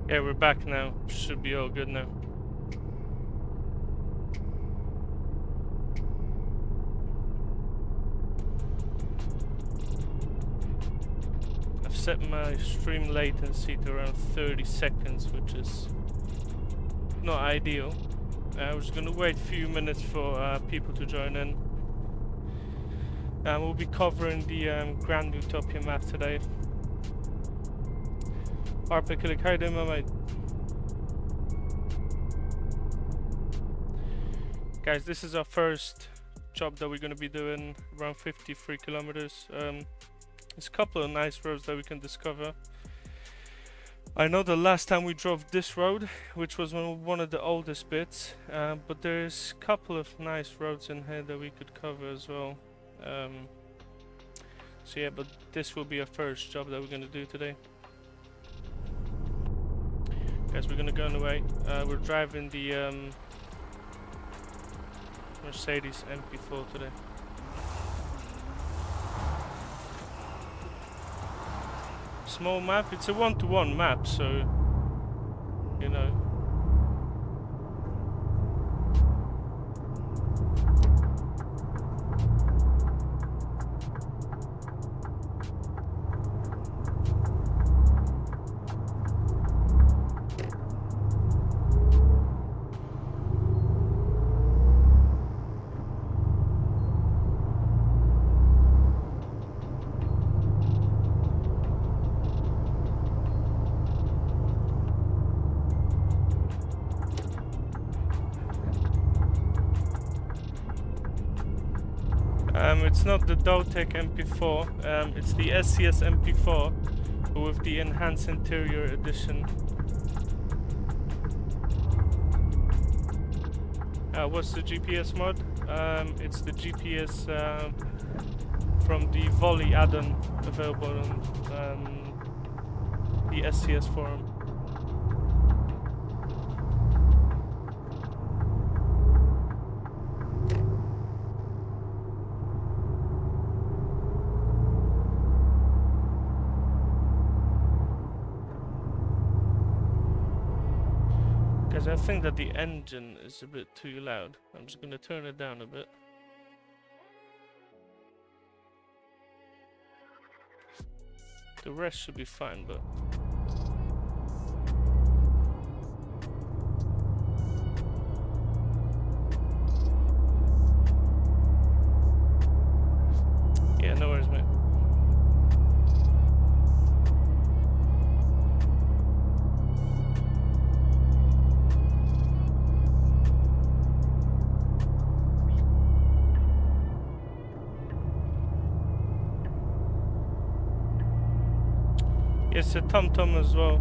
Yeah, we're back now. Should be all good now. I've set my stream latency to around 30 seconds, which is not ideal. I was gonna wait a few minutes for people to join in. We'll be covering the Grand Utopia map today. Arpikilic, how you doing, my mate? Guys, this is our first job that we're gonna be doing, around 53 kilometers. There's a couple of nice roads that we can discover. I know the last time we drove this road, which was one of the oldest bits, but there's a couple of nice roads in here that we could cover as well. So yeah, but this will be our first job that we're gonna do today. Guys, we're gonna go on the way. We're driving the Mercedes MP4 today. Small map, it's a 1-to-1 map, so you know. It's not the Dotec MP4, it's the SCS MP4 with the enhanced interior edition. What's the GPS mod? It's the GPS from the Volley add-on available on the SCS forum. I think that the engine is a bit too loud. I'm just gonna turn it down a bit. The rest should be fine, but yeah, no worries, mate. It's a TomTom as well.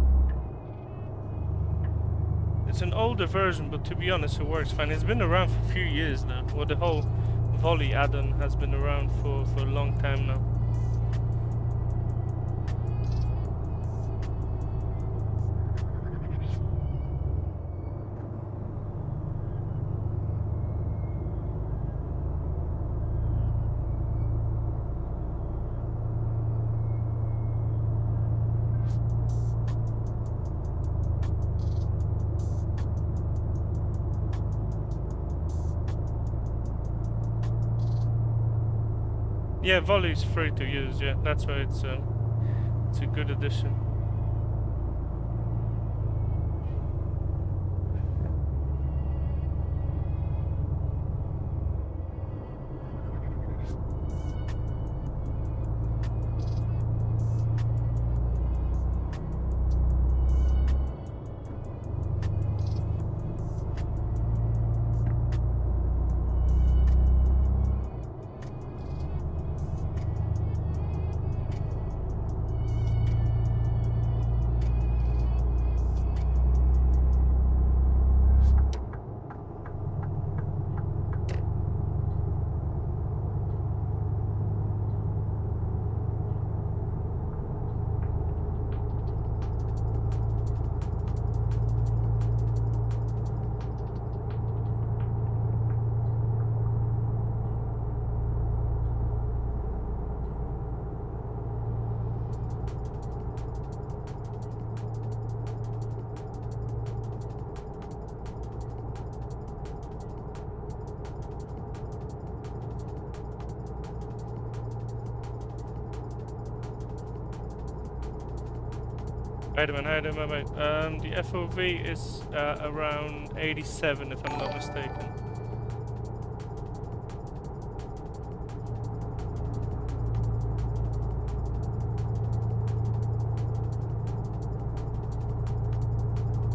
It's an older version, but to be honest, it works fine. It's been around for a few years now. Well, the whole Volley add-on has been around for a long time now. Yeah, Volley's free to use, yeah, that's why it's a good addition. Hi there, man. Hi there, my mate. The FOV is around 87, if I'm not mistaken.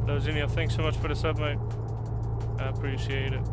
Lozinio, thanks so much for the sub, mate. I appreciate it.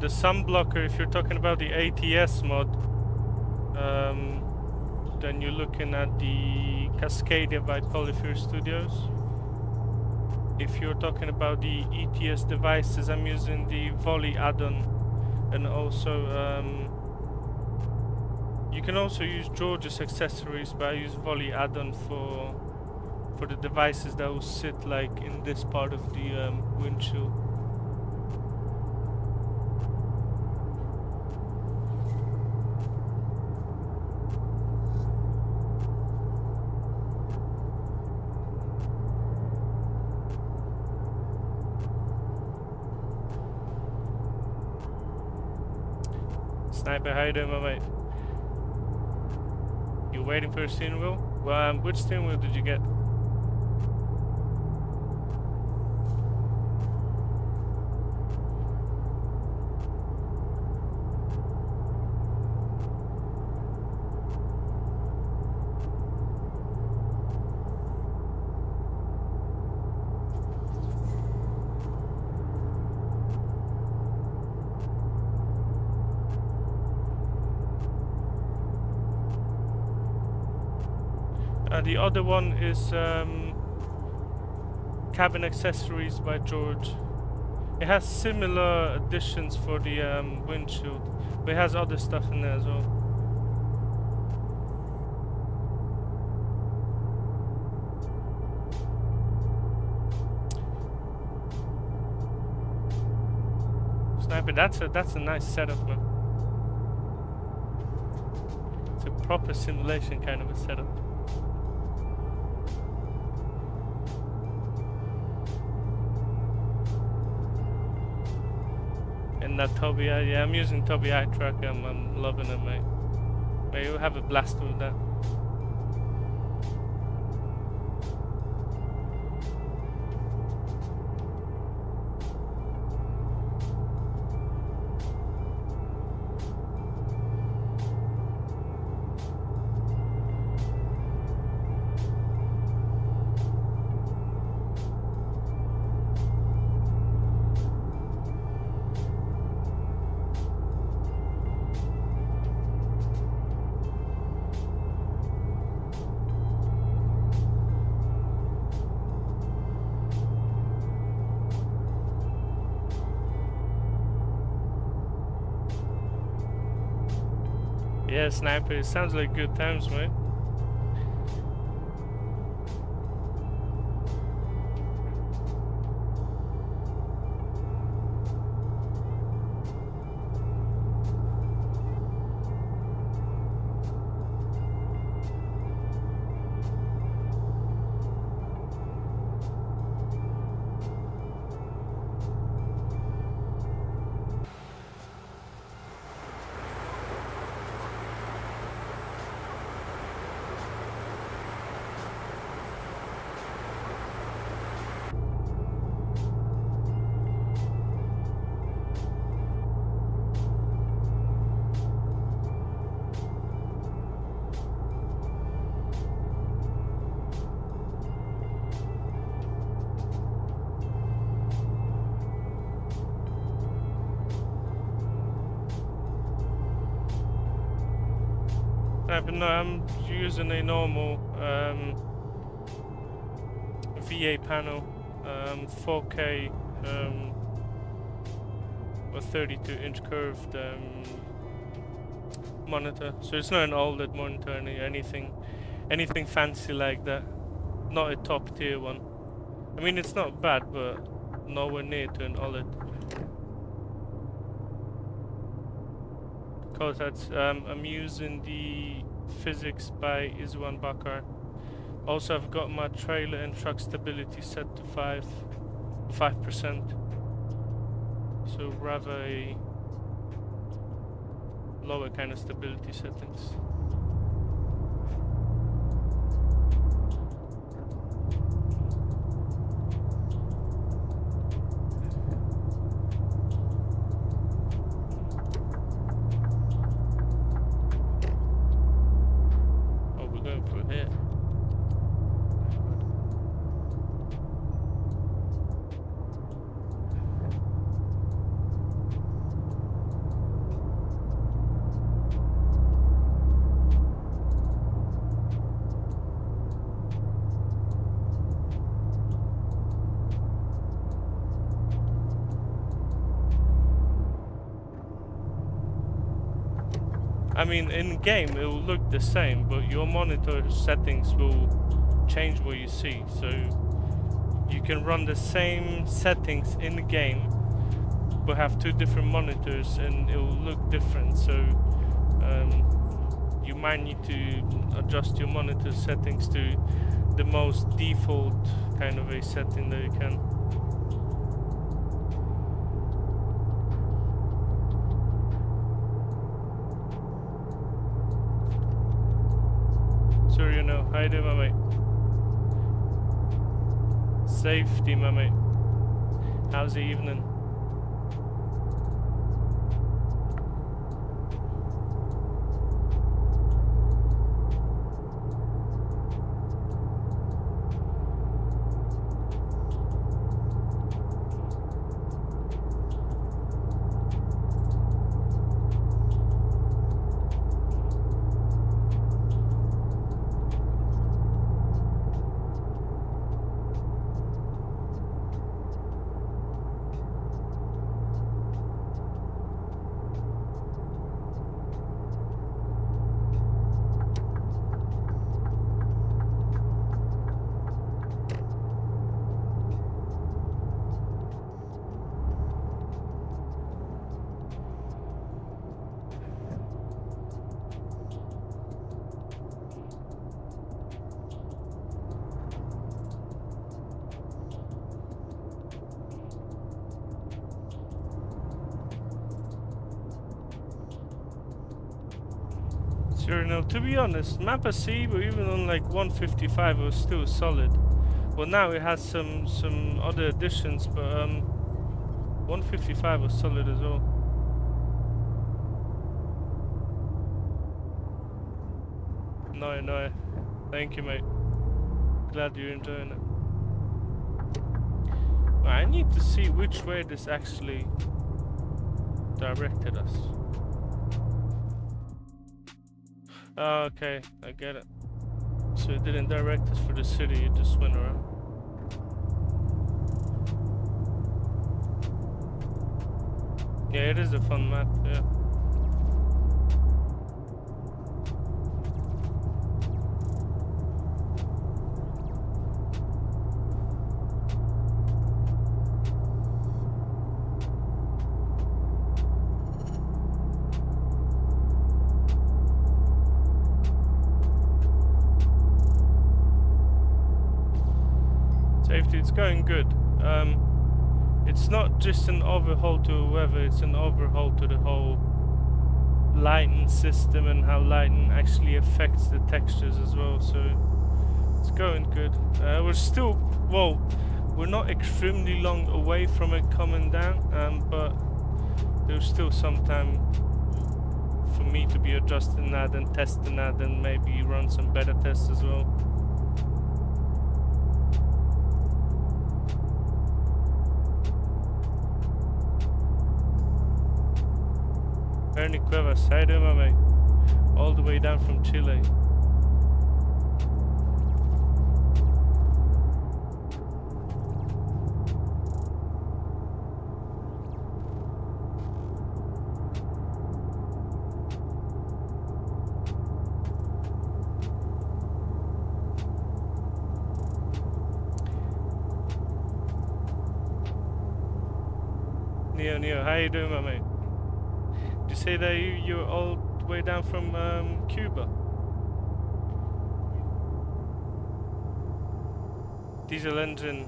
The sun blocker, if you're talking about the ATS mod, then you're looking at the Cascadia by Polyphere Studios. If you're talking about the ETS devices, I'm using the Volley add-on, and also you can also use George's accessories, but I use Volley add-on for the devices that will sit like in this part of the windshield. Sniper, how you doing, my mate? You waiting for a steering wheel? Well, which steering wheel did you get? The other one is cabin accessories by George. It has similar additions for the windshield, but it has other stuff in there as well. Sniper, that's a nice setup, man. It's a proper simulation kind of a setup. And that Tobii, yeah, I'm using Tobii eye tracker. I'm loving it, mate. Mate, you'll have a blast with that. Yeah, sniper, it sounds like good times, mate. But no, I'm using a normal VA panel, 4K or 32-inch curved monitor. So it's not an OLED monitor, anything fancy like that. Not a top tier one. I mean, it's not bad, but nowhere near to an OLED. Cause that's I'm using the physics by Izwan Bakar. Also, I've got my trailer and truck stability set to 5%. So rather a lower kind of stability settings. I mean, in game it will look the same, but your monitor settings will change what you see. So you can run the same settings in the game, but have two different monitors, and it will look different. So you might need to adjust your monitor settings to the most default kind of a setting that you can. So you know, how you doing, my mate? Safety, my mate. How's the evening? Sure, no, to be honest, Mappa C, but even on like 155 it was still solid. Well, now it has some other additions, but 155 was solid as well. No, thank you, mate. Glad you're enjoying it. I need to see which way this actually directed us. Oh, okay, I get it. So it didn't direct us for the city, it just went around. Yeah, it is a fun map, yeah. safety, it's going good. It's not just an overhaul to weather, it's an overhaul to the whole lighting system and how lighting actually affects the textures as well, so it's going good. We're still, well, we're not extremely long away from it coming down, but there's still some time for me to be adjusting that and testing that and maybe run some beta tests as well. Ernie Cuevas, how you doing, my mate? All the way down from Chile. Neo, how you doing, my mate? Did you say that you're all the way down from Cuba? Diesel engine.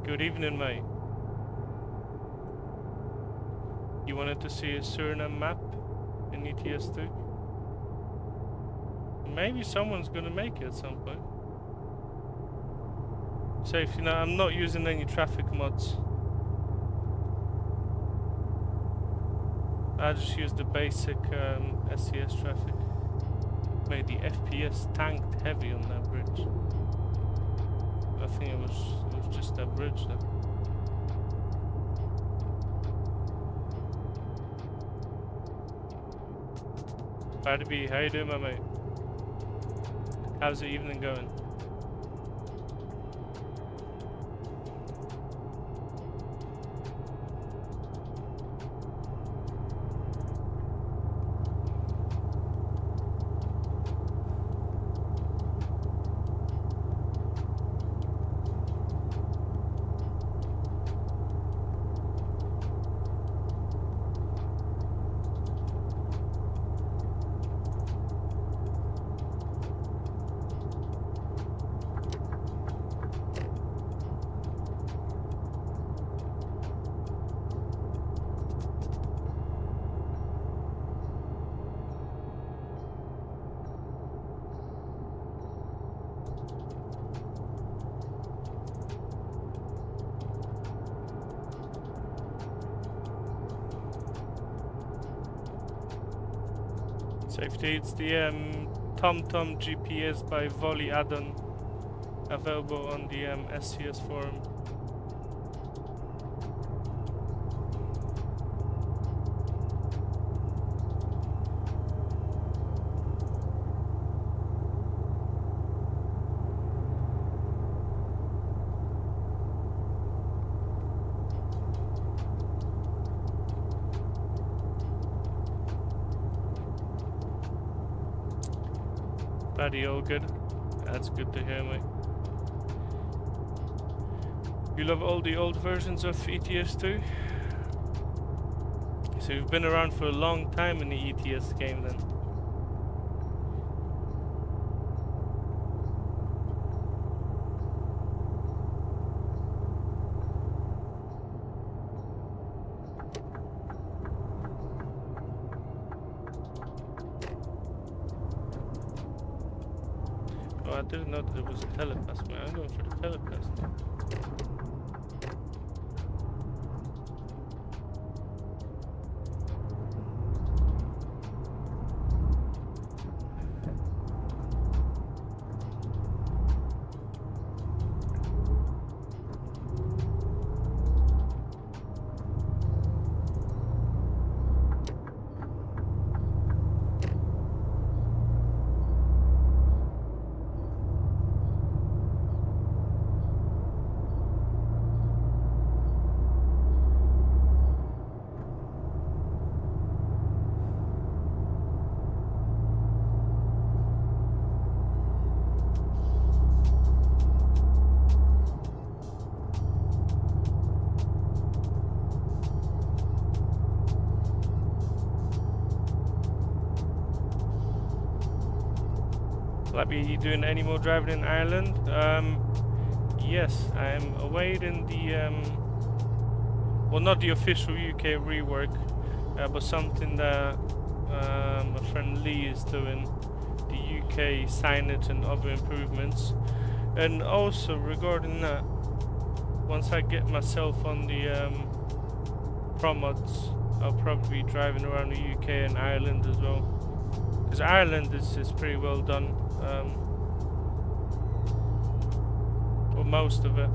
Good evening, mate. You wanted to see a Suriname map in ETS2? Maybe someone's gonna make it at some point. So if you know, I'm not using any traffic mods. I just use the basic SCS traffic. Made the FPS tanked heavy on that bridge. I think it was just that bridge though. Party B, how you doing, my mate? How's the evening going? Safety, it's the TomTom GPS by Volley add-on available on the SCS forum. Buddy, all good. That's good to hear, mate. You love all the old versions of ETS2? So you've been around for a long time in the ETS game then. I didn't know that there was a telecast, man. I'm going for the telecast now. Will I be doing any more driving in Ireland? yes, I am awaiting the well, not the official UK rework, but something that my friend Lee is doing, the UK signage and other improvements. And also regarding that, once I get myself on the Pro Mods, I'll probably be driving around the UK and Ireland as well, because Ireland is pretty well done, well, most of it.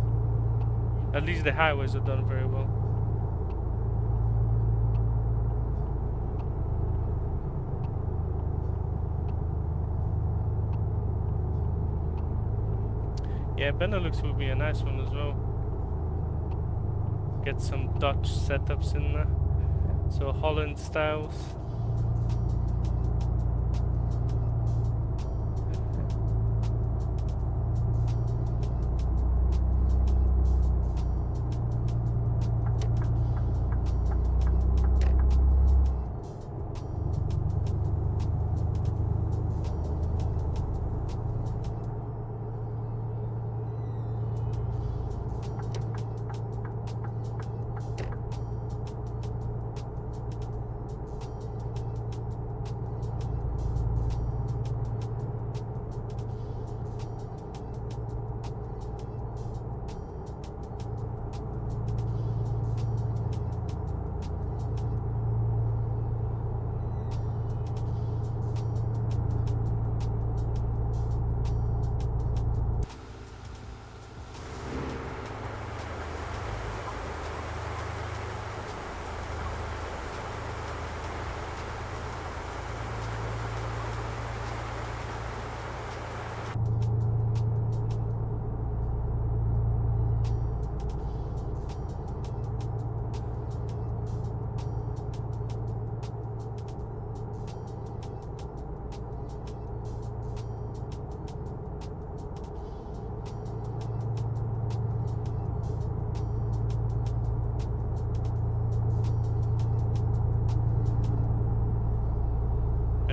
At least the highways are done very well. Yeah, Benelux would be a nice one as well. Get some Dutch setups in there, so Holland styles.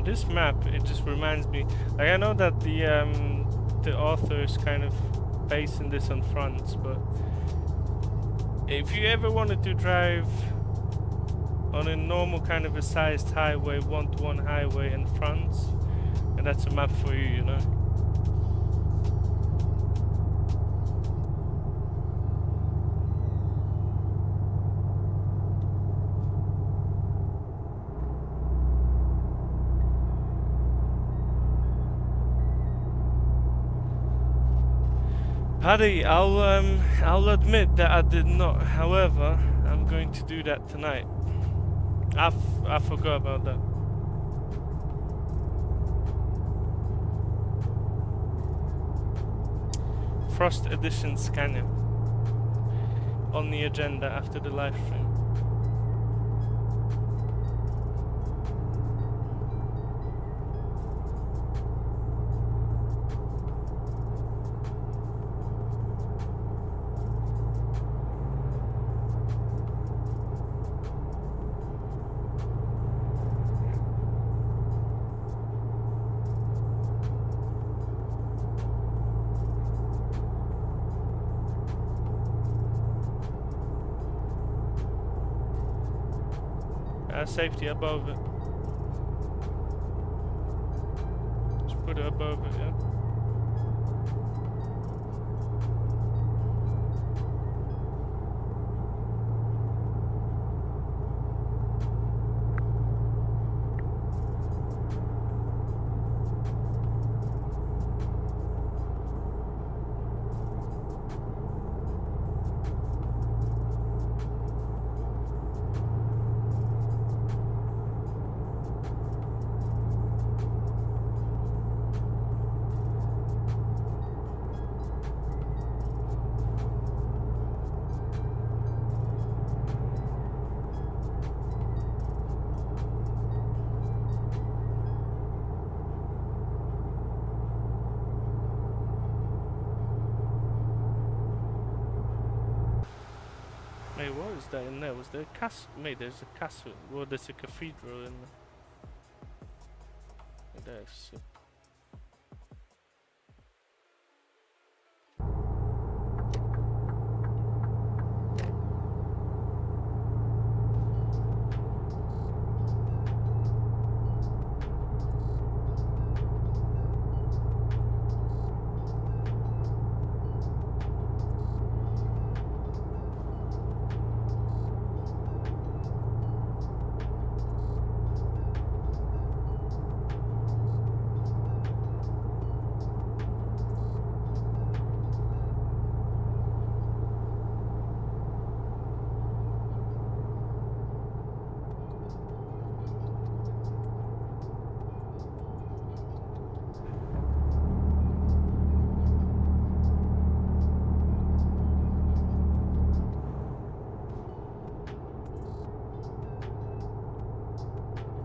This map, it just reminds me, like, I know that the author is kind of basing this on France, but if you ever wanted to drive on a normal kind of a sized highway, one-to-one highway in France, and that's a map for you, you know. Paddy, I'll admit that I did not. However, I'm going to do that tonight. I forgot about that. Frost Edition Scania on the agenda after the live stream. Safety above it. Just put it above it, yeah. Hey, what is that in there? Was there a castle? Mate, there's a castle. Well, there's a cathedral in there. There's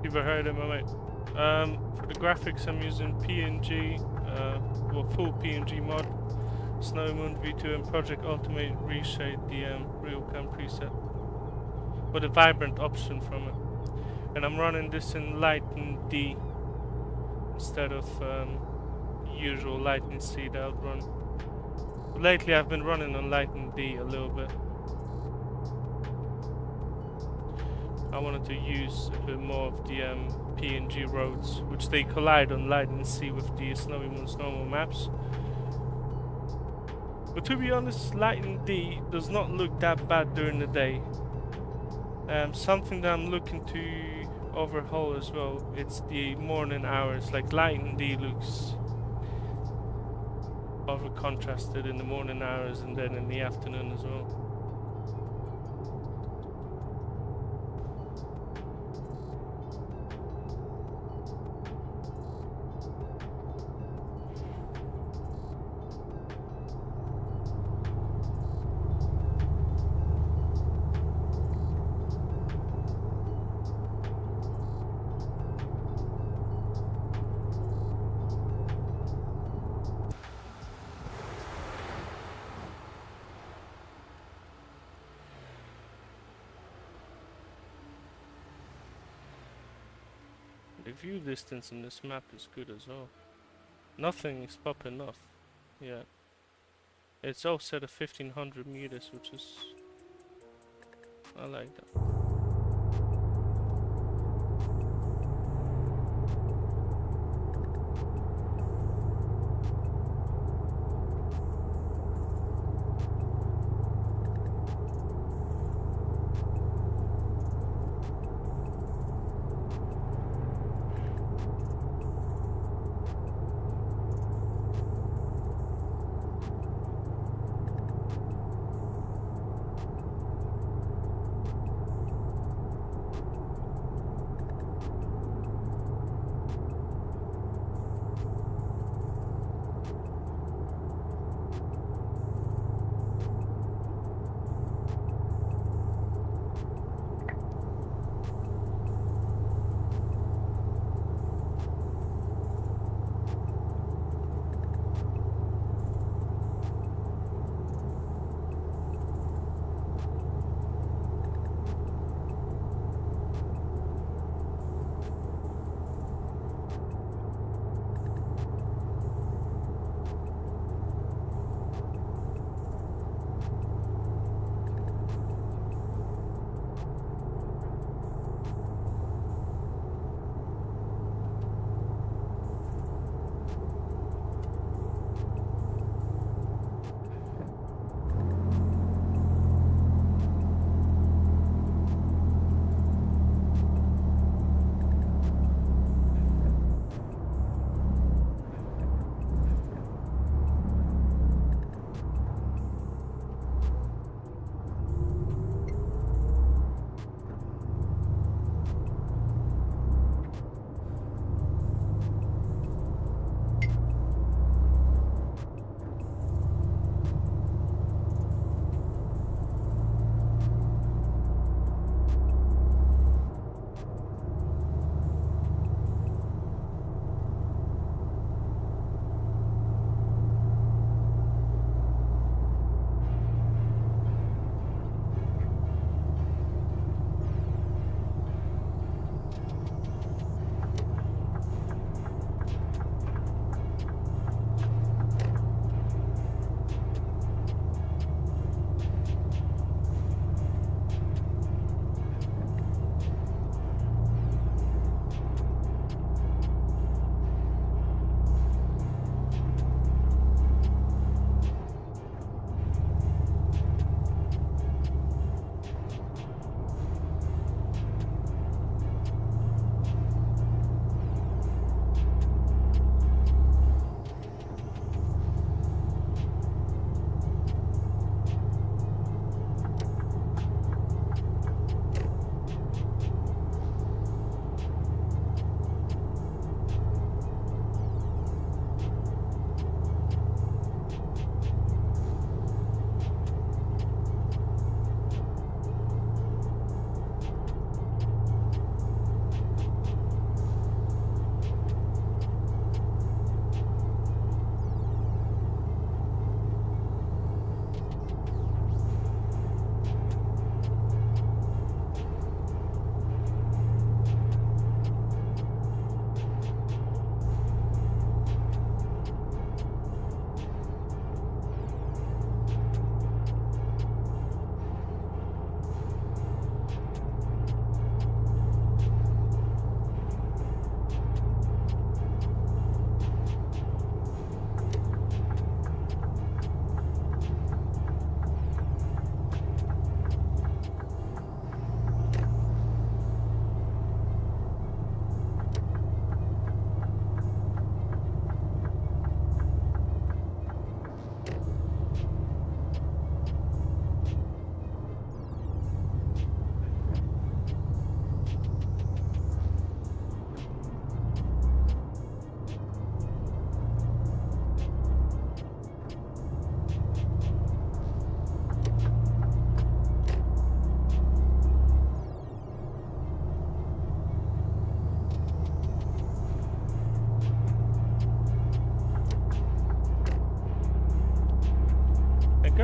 You've heard of it, mate. For the graphics, I'm using PNG, well, full PNG mod, SnowyMoon V2, and Project Ultimate ReShade RealCam preset, with a vibrant option from it. And I'm running this in Lighten D instead of usual Lighten C that I'd run. But lately, I've been running on Lighten D a little bit. I wanted to use a bit more of the PNG roads, which they collide on Lighten C with the SnowyMoon snowmobile maps. But to be honest, Lighten D does not look that bad during the day. Something that I'm looking to overhaul as well, it's the morning hours. Like Lighten D looks over contrasted in the morning hours and then in the afternoon as well. The view distance in this map is good as well. Nothing is popping off yet. It's all set at 1500 meters, which is... I like that.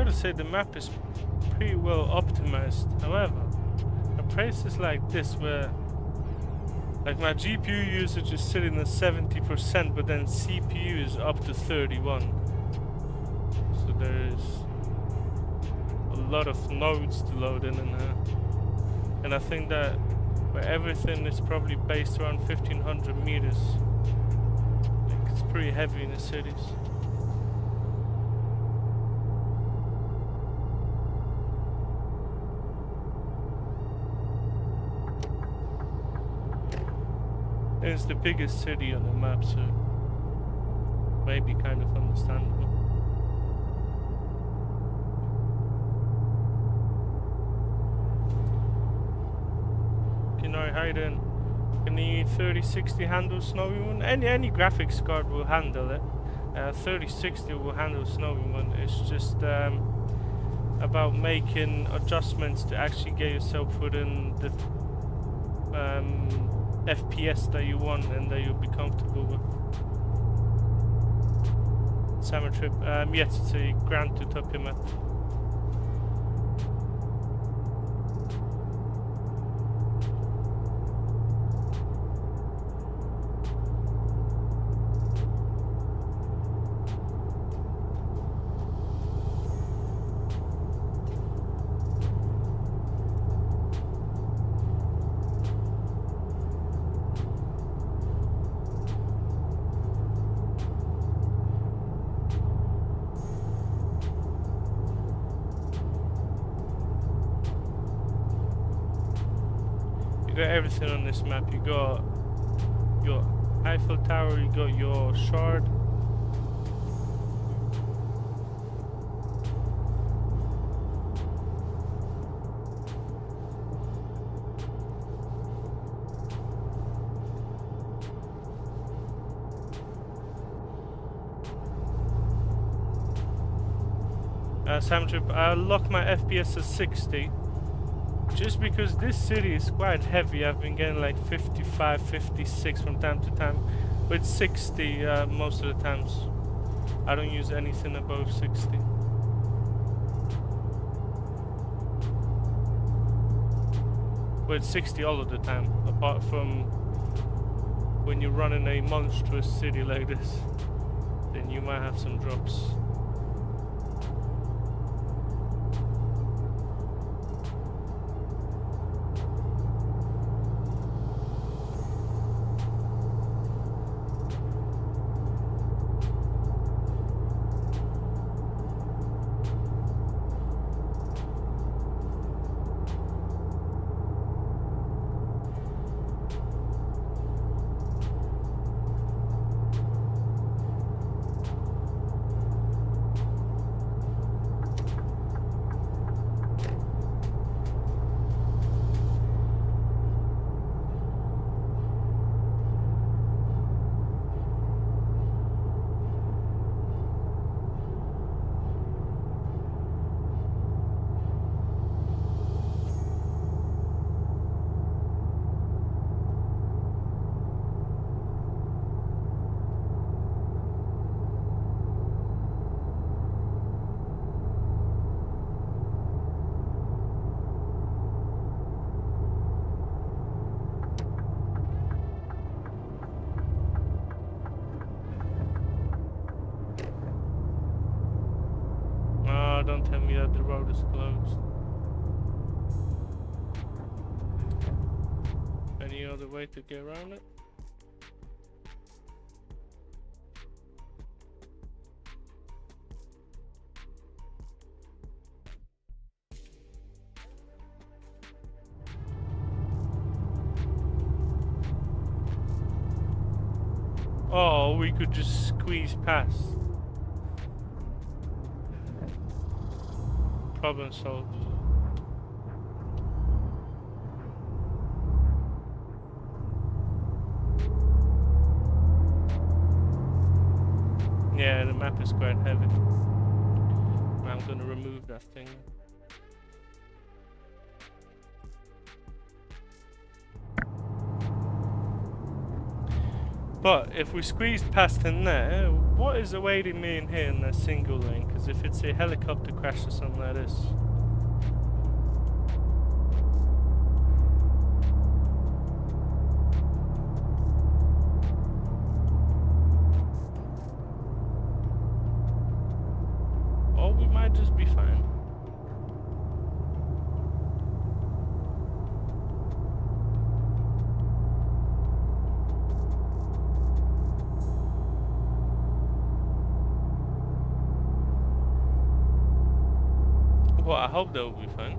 gotta say the map is pretty well optimized. However, at places like this where like my GPU usage is sitting at 70%, but then CPU is up to 31. So there's a lot of nodes to load in here. And I think that where everything is probably based around 1500 meters, like it's pretty heavy in the cities. And it's the biggest city on the map, so maybe kind of understandable. You know, how you doing? Any 3060 handle SnowyMoon? Any graphics card will handle it. 3060 will handle SnowyMoon. It's just about making adjustments to actually get yourself within the FPS that you want and that you'll be comfortable with. Summer trip. Yes, it's a Grand Utopia map. You got everything on this map. You got your Eiffel Tower, you got your shard. Sam Trip, I lock my FPS at 60. Just because this city is quite heavy. I've been getting like 55, 56 from time to time, but 60 most of the times. I don't use anything above 60. But it's 60 all of the time, apart from when you're running a monstrous city like this, then you might have some drops. Don't tell me that the road is closed. Any other way to get around it? Oh, we could just squeeze past. Problem solved. Yeah, the map is quite heavy. I'm gonna remove that thing. But if we squeeze past in there, What is awaiting me in here in a single lane? Because if it's a helicopter crash or something like this. Or we might just be fine. Well, I hope that will be fun.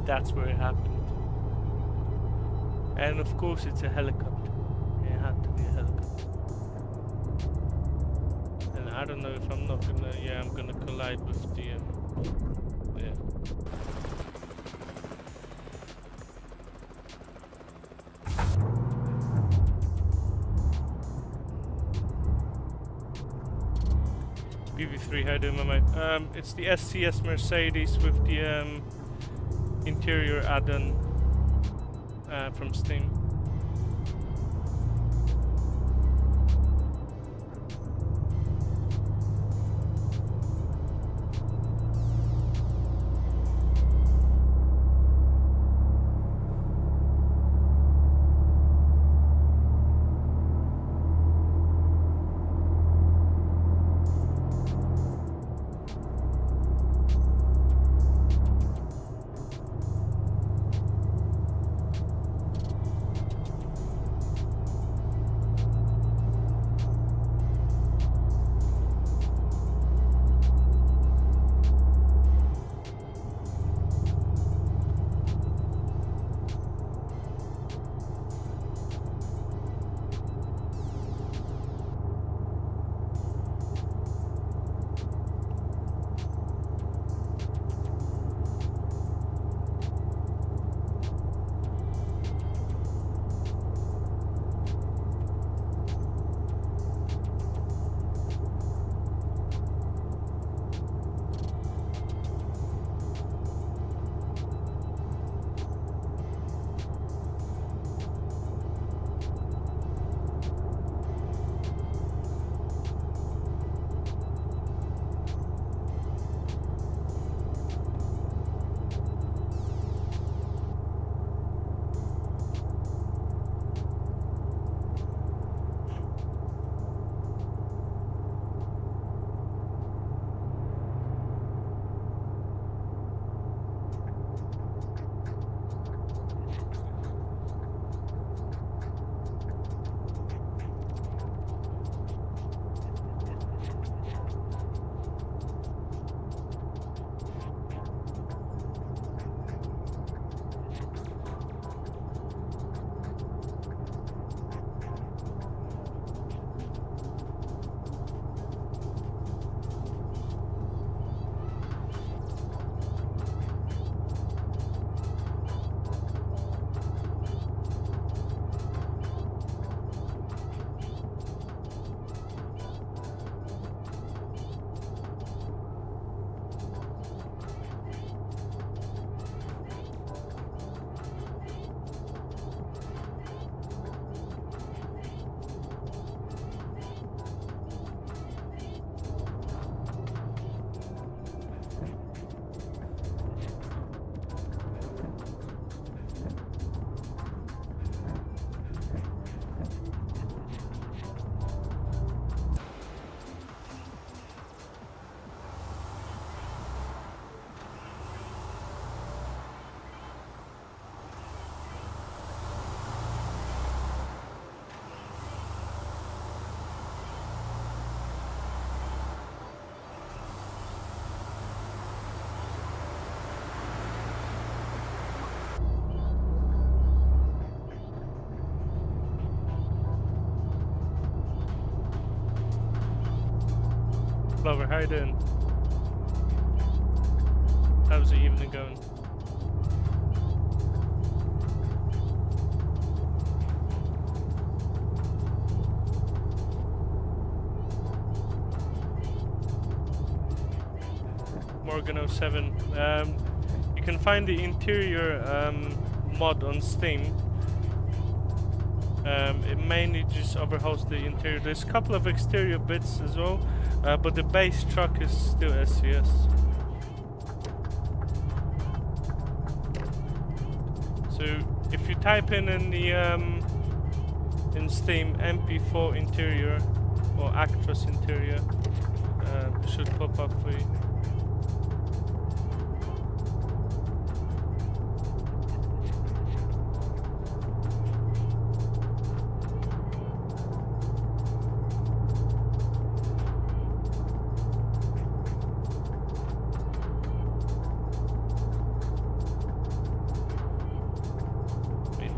That's where it happened. And of course it's a helicopter. It had to be a helicopter. And I don't know if I'm not gonna, yeah, I'm gonna collide with the, yeah. BB3, how you doing, my mate? It's the SCS Mercedes with the, interior add-on from Steam. Clover, how you doing? How's the evening going? Morgan 07. You can find the interior mod on Steam. It mainly just overhauls the interior. There's a couple of exterior bits as well, but the base truck is still SCS. So if you type in the in Steam MP4 interior or Actros interior, it should pop up for you.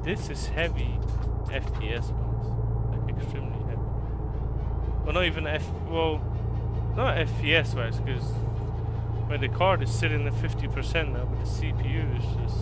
This is heavy FPS wise, like extremely heavy. Well, not even not FPS wise, because when the card is sitting at 50% now, but the CPU is just.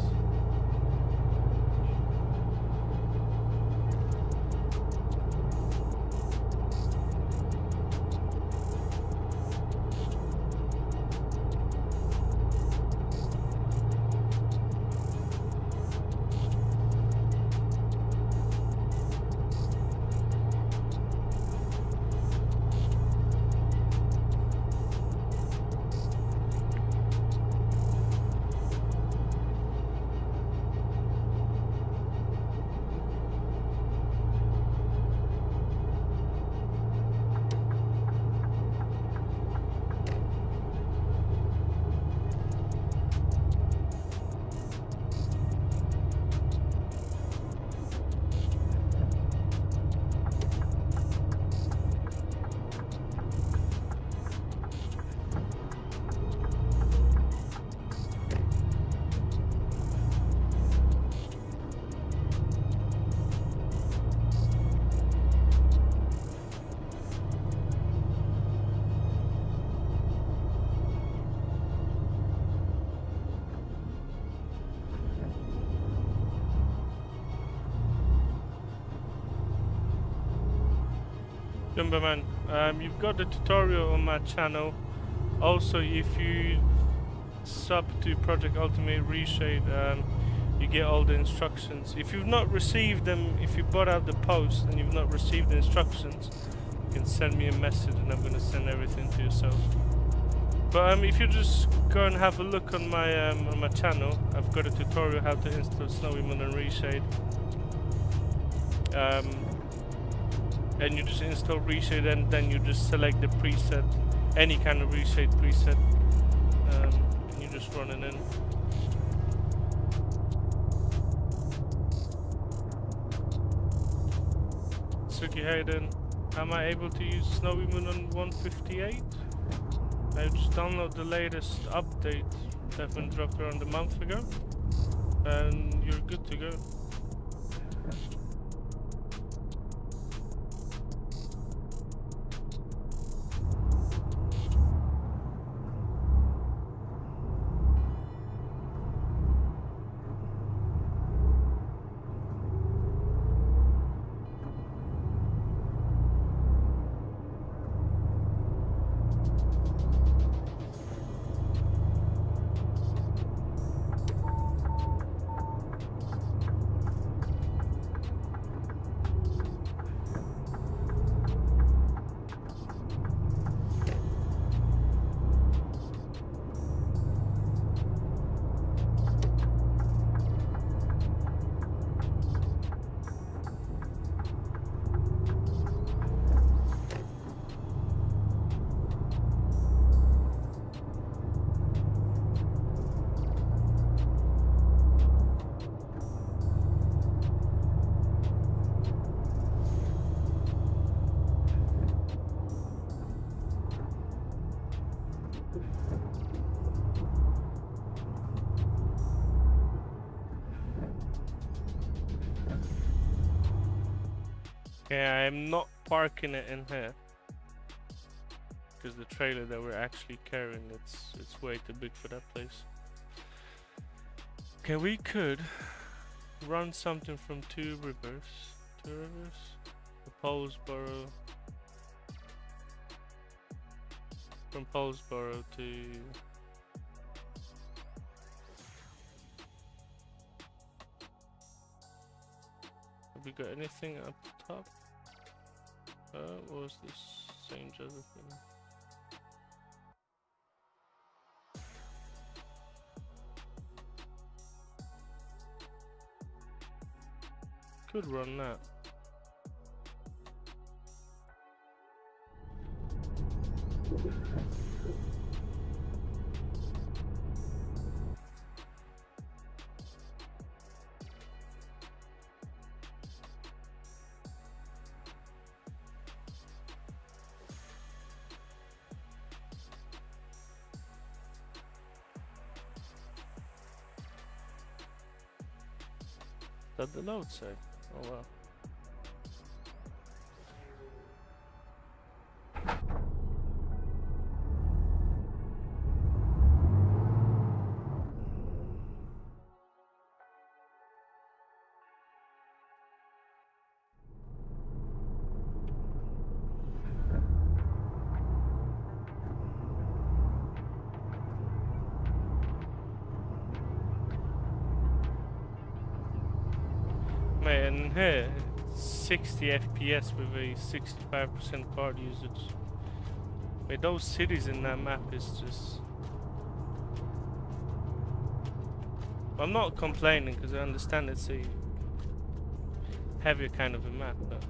Jumbo Man, you've got the tutorial on my channel. Also, if you sub to Project Ultimate ReShade, you get all the instructions. If you've not received them, if you bought out the post and you've not received the instructions, you can send me a message and I'm gonna send everything to yourself. But if you just go and have a look on my channel, I've got a tutorial how to install SnowyMoon and ReShade. And you just install ReShade and then you just select the preset, any kind of ReShade preset, and you just run it in. Suki Hayden, am I able to use SnowyMoon on 158? I just download the latest update that been dropped around a month ago, and you're good to go. Okay, I am not parking it in here because the trailer that we're actually carrying, it's way too big for that place. Okay, we could run something from Two Rivers, the Polesboro, from Polesboro to have we got anything up top? What was this St. Joseph thing? Could run that. That the load say? Oh wow. And here, 60 FPS with a 65% card usage. Wait, those cities in that map is just... I'm not complaining because I understand it's a heavier kind of a map, but...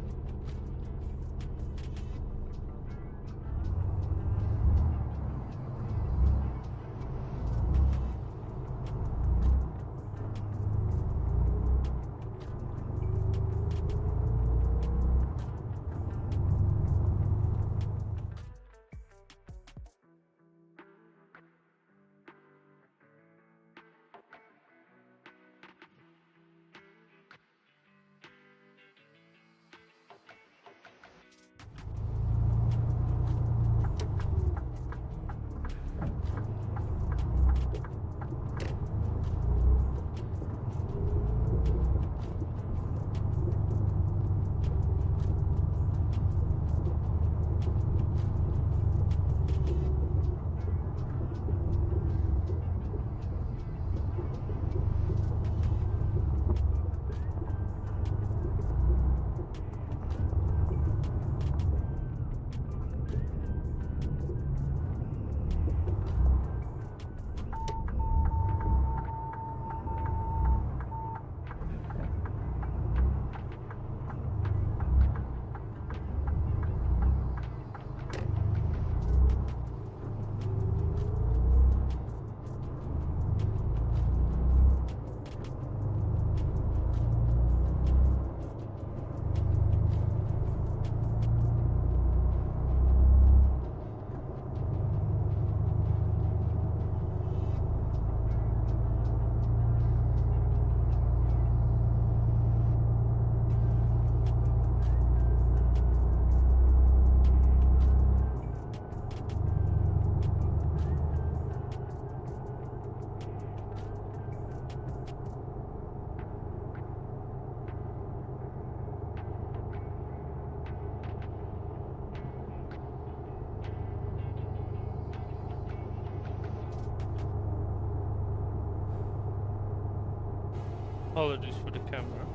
Apologies for the camera.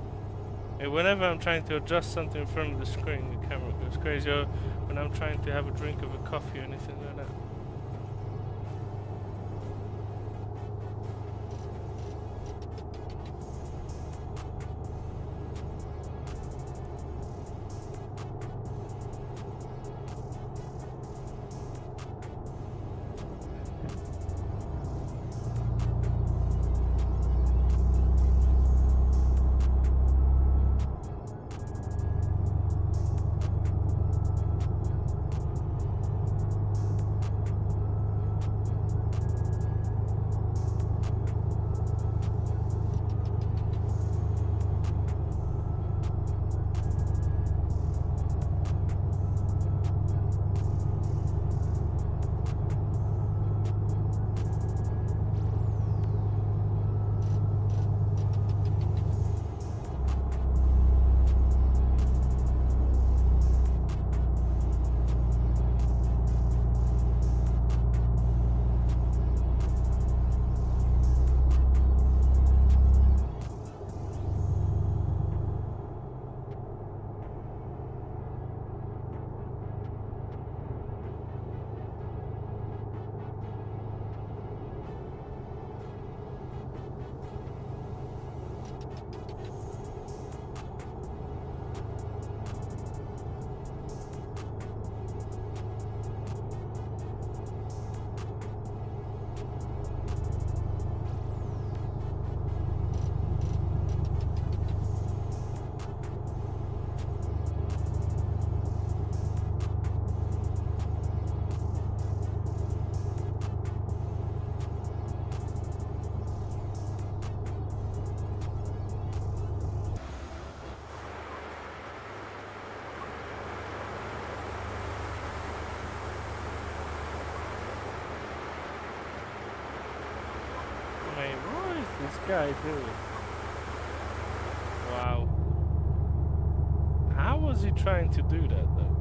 Whenever I'm trying to adjust something in front of the screen, the camera goes crazy. Or when I'm trying to have a drink of a coffee or anything like that. this guy doing? Wow. How was he trying to do that though?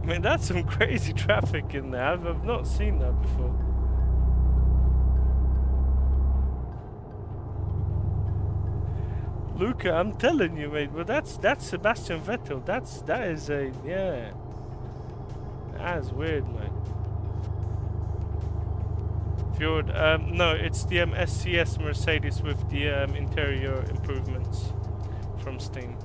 I mean, that's some crazy traffic in there. I've not seen that before. Luca, I'm telling you, mate. But that's Sebastian Vettel. That is a yeah. That's weird, man. Fjord. No, it's the SCS Mercedes with the interior improvements from Steam.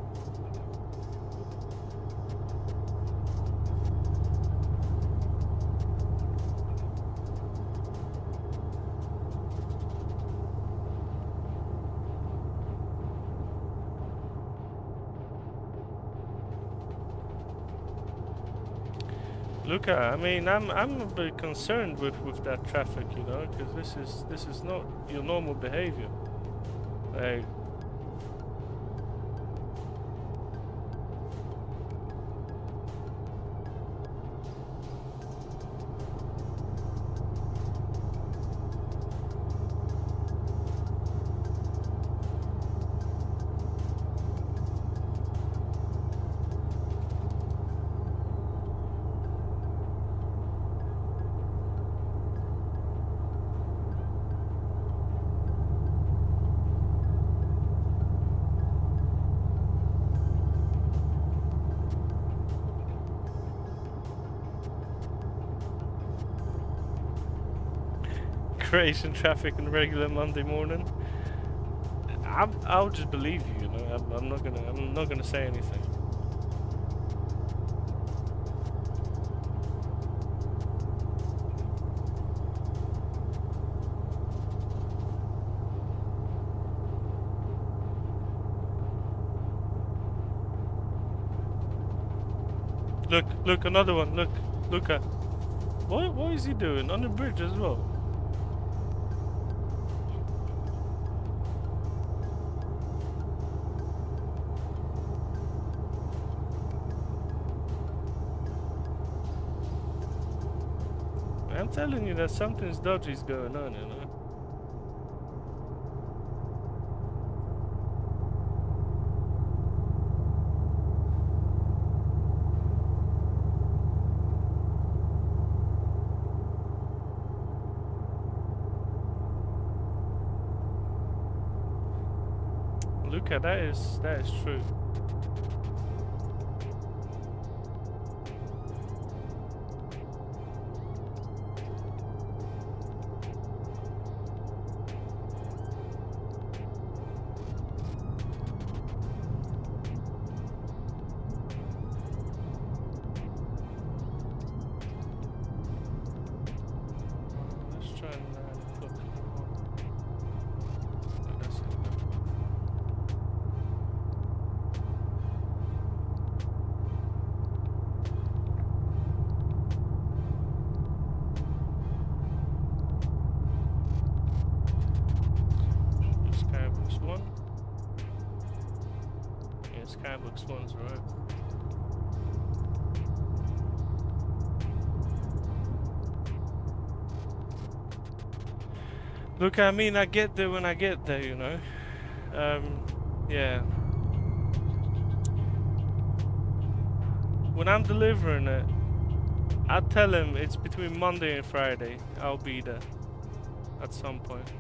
Luca, I mean, I'm a bit concerned with that traffic, you know, because this is not your normal behavior. Like, Croatian traffic on a regular Monday morning. I'll just believe you, you know. I'm not gonna say anything. Look, another one. Look, Luca. What is he doing on the bridge as well? I'm telling you that something's dodgy's going on, you know. Look at that is true. Skybooks one's right. Look, I mean, I get there when I get there, you know. Yeah. When I'm delivering it, I tell him it's between Monday and Friday. I'll be there at some point.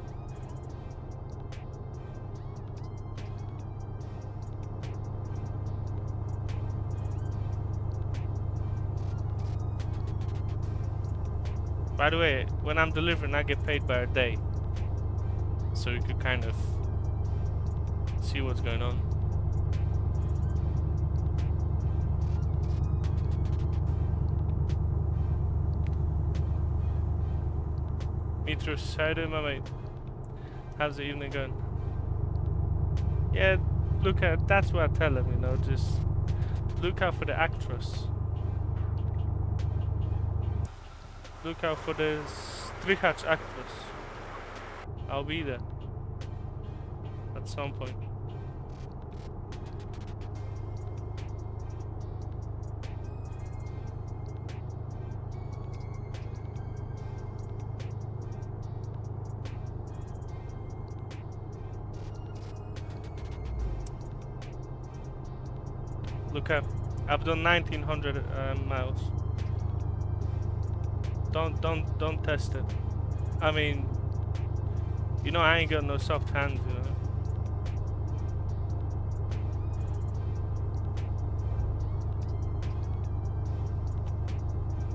By the way, when I'm delivering, I get paid by a day. So you could kind of see what's going on. Mitros, how you doing, my mate? How's the evening going? Yeah, look at, that's what I tell him, you know, just look out for the Actros. Look out for the Strichach Actros. I'll be there at some point. Look, I've done 1900 miles. Don't test it. I mean, you know, I ain't got no soft hands, you know.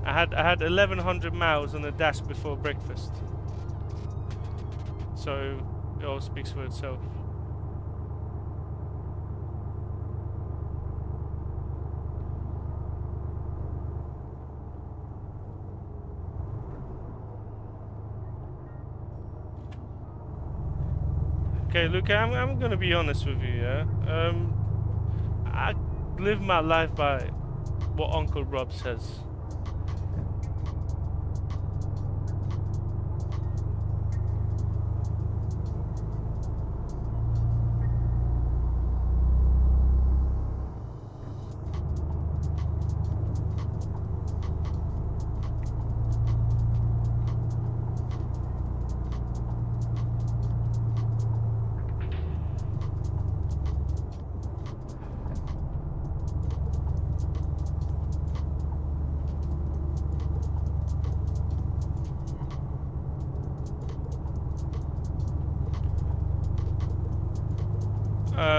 I had 1100 miles on the dash before breakfast, so it all speaks for itself. Okay, look, I'm gonna be honest with you, yeah. I live my life by what Uncle Rob says.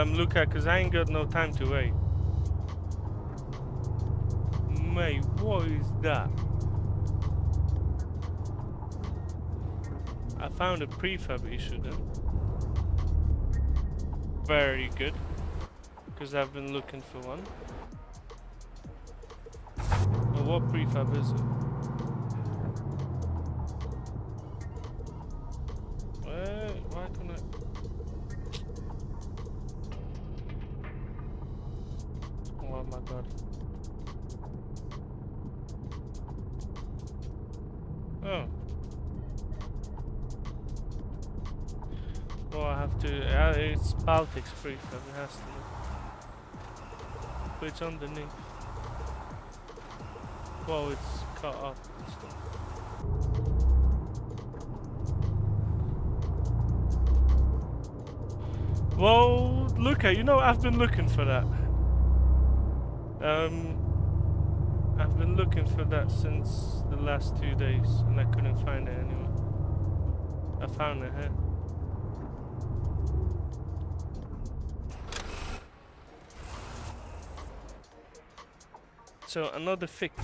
Luca, cause I ain't got no time to wait. Mate, what is that? I found a prefab issue then. Very good, cause I've been looking for one. Well, what prefab is it? Why can't I? Oh my god. Oh. Well, I have to. It's Baltic's prefab, it has to look. But it's underneath. Well, it's cut up and stuff. Well, look at, you know, I've been looking for that. I've been looking for that since the last 2 days, and I couldn't find it anywhere. I found it here. So another fix.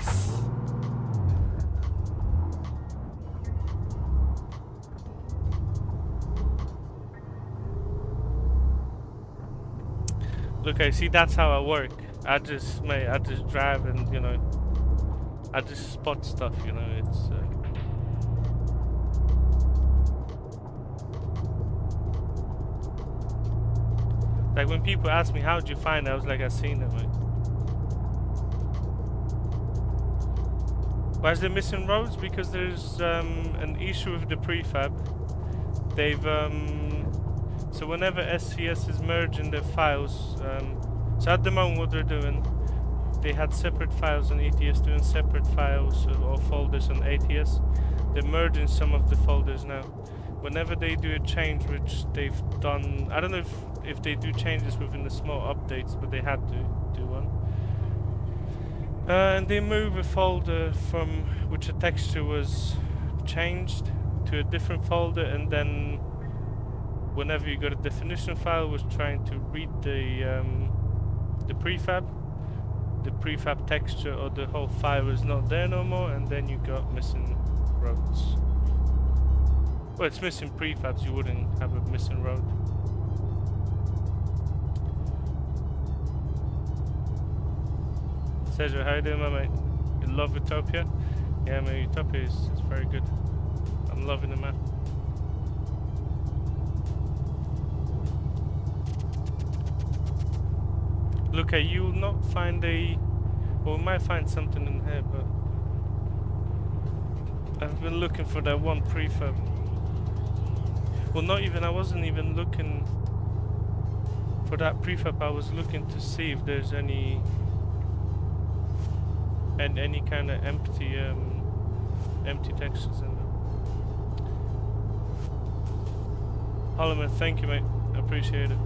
Look, I see, that's how I work. I just drive and, you know, I just spot stuff, you know, it's... Like when people ask me, how'd you find it? I was like, I seen it, mate. Why is there missing roads? Because there's an issue with the prefab. They've... So whenever SCS is merging their files, so at the moment what they're doing, they had separate files on ETS2 and separate files or folders on ATS. They're merging some of the folders now. Whenever they do a change, which they've done, I don't know if they do changes within the small updates, but they had to do one. And they move a folder from which a texture was changed to a different folder, and then whenever you got a definition file was trying to read the prefab texture or the whole file is not there no more, and then you got missing roads. Well, it's missing prefabs, you wouldn't have a missing road. Sergio, how you doing, my mate? You love Utopia? Yeah, man, Utopia is very good. I'm loving the map. Look, you will not find a... Well, we might find something in here, but... I've been looking for that one prefab. Well, not even, I wasn't even looking for that prefab. I was looking to see if there's any kind of empty textures in there. Holloman, thank you, mate. I appreciate it.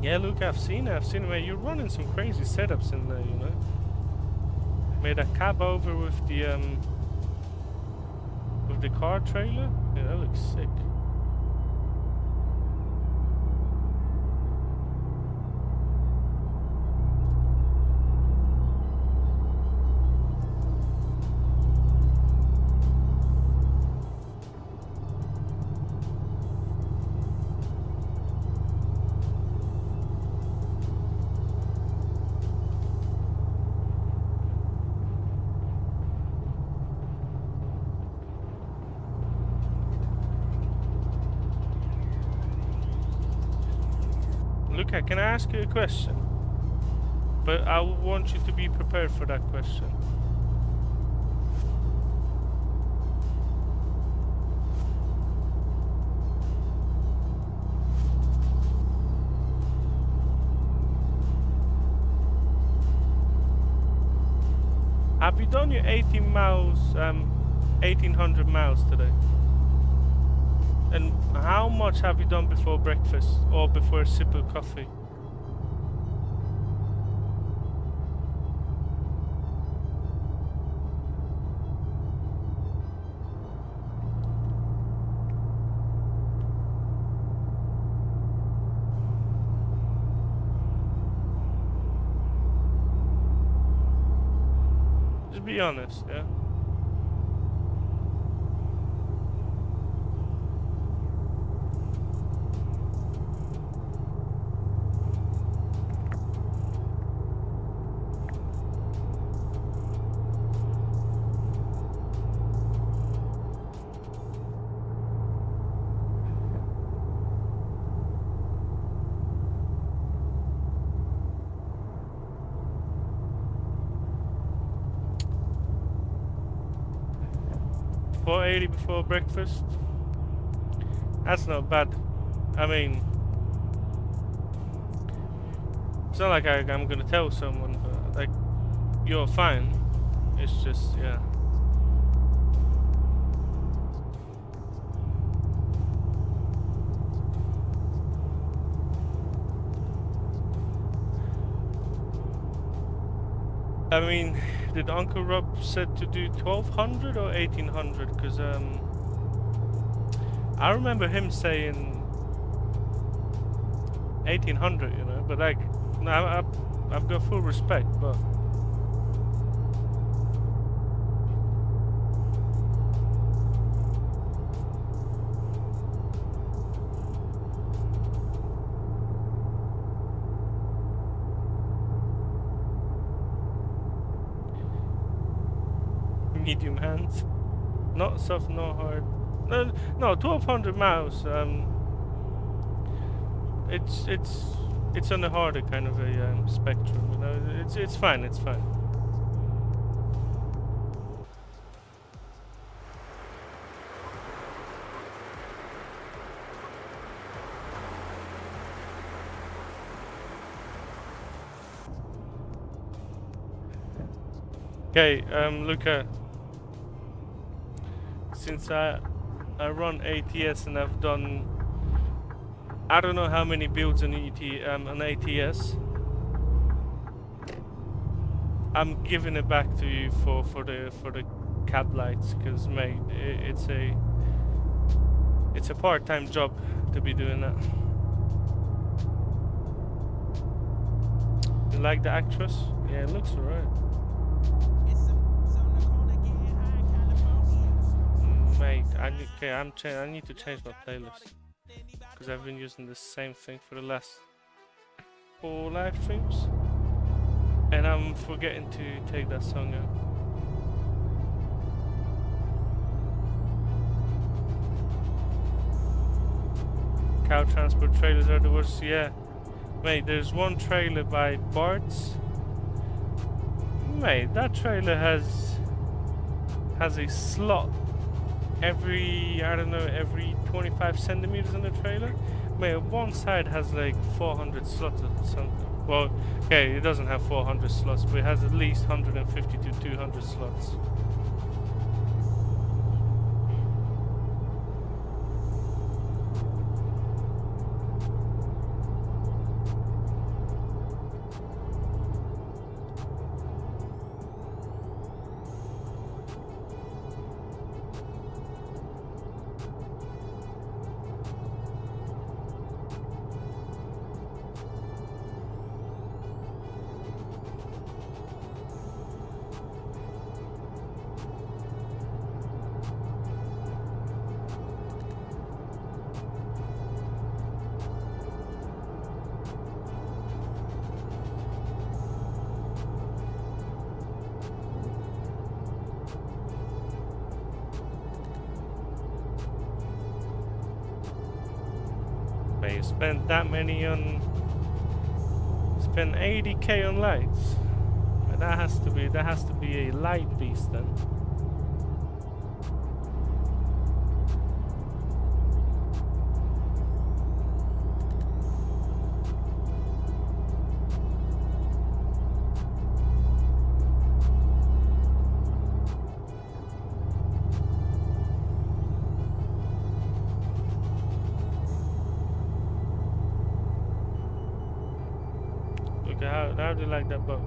Yeah, look, I've seen it, mate. You're running some crazy setups in there, you know. Made a cab over with the car trailer. Yeah, that looks sick. Luca, can I ask you a question? But I want you to be prepared for that question. Have you done your 1800 miles today? And how much have you done before breakfast or before a sip of coffee? Just be honest, yeah? $480 before breakfast. That's not bad. I mean, it's not like I'm gonna tell someone, but like, you're fine. It's just, yeah. I mean, did Uncle Rob said to do 1200 or 1800? Because I remember him saying 1800, you know. But like, I've got full respect, but medium hands, not soft, not hard. No, 1200 miles. It's on the harder kind of a spectrum. You know, it's fine. It's fine. Okay, Luca. Since I run ATS and I've done I don't know how many builds on an ATS. I'm giving it back to you for the cab lights, because mate, it's a part-time job to be doing that. You like the Actros? Yeah, it looks alright. Mate, I need to change my playlist, because I've been using the same thing for the last 4 live streams, and I'm forgetting to take that song out. Cow transport trailers are the worst. Yeah, mate, there's one trailer by Bart's. Mate, that trailer has a slot every, I don't know, every 25 centimeters in the trailer. Mate, one side has like 400 slots or something. Well, okay, it doesn't have 400 slots, but it has at least 150 to 200 slots. But you spent that many on... Spent 80k on lights. But that has to be a light beast then. How do you like that boat?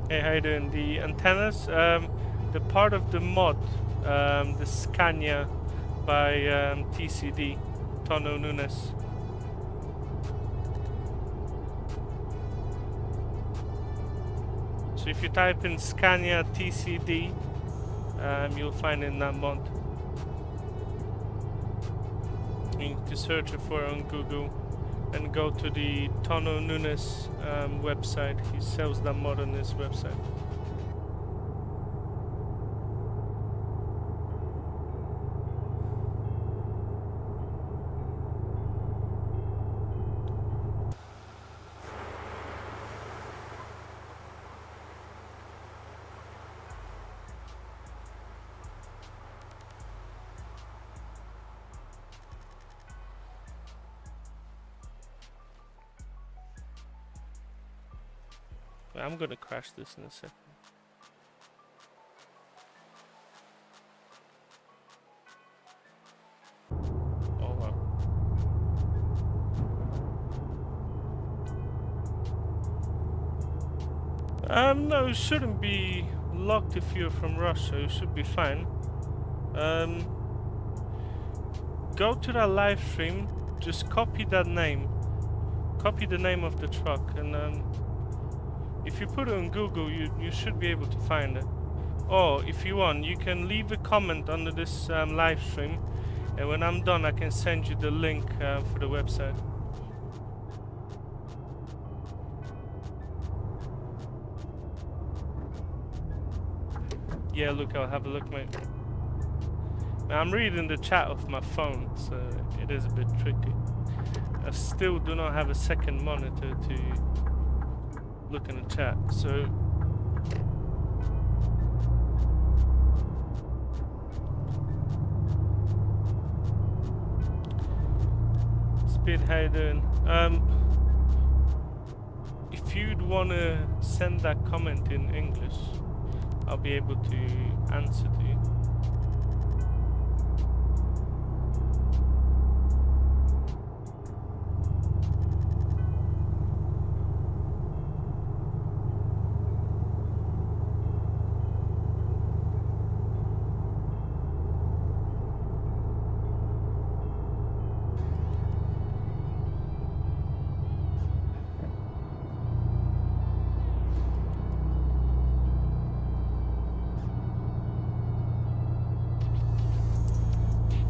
Hey, how you doing? The antennas, the part of the mod, the Scania by TCD, Tono Nunes. So if you type in Scania TCD, you'll find it in that mod. You can search it for it on Google and go to the Tono Nunes website. He sells that mod on his website. I'm gonna crash this in a second. Oh wow. No, it shouldn't be locked if you're from Russia. You should be fine. Go to that live stream. Just copy that name. Copy the name of the truck, and if you put it on Google, you should be able to find it. Or if you want, you can leave a comment under this live stream, and when I'm done, I can send you the link for the website. Yeah, look, I'll have a look, mate. Now, I'm reading the chat off my phone, so it is a bit tricky. I still do not have a second monitor to look in the chat, so Speed, how you doing? If you'd want to send that comment in English, I'll be able to answer to you.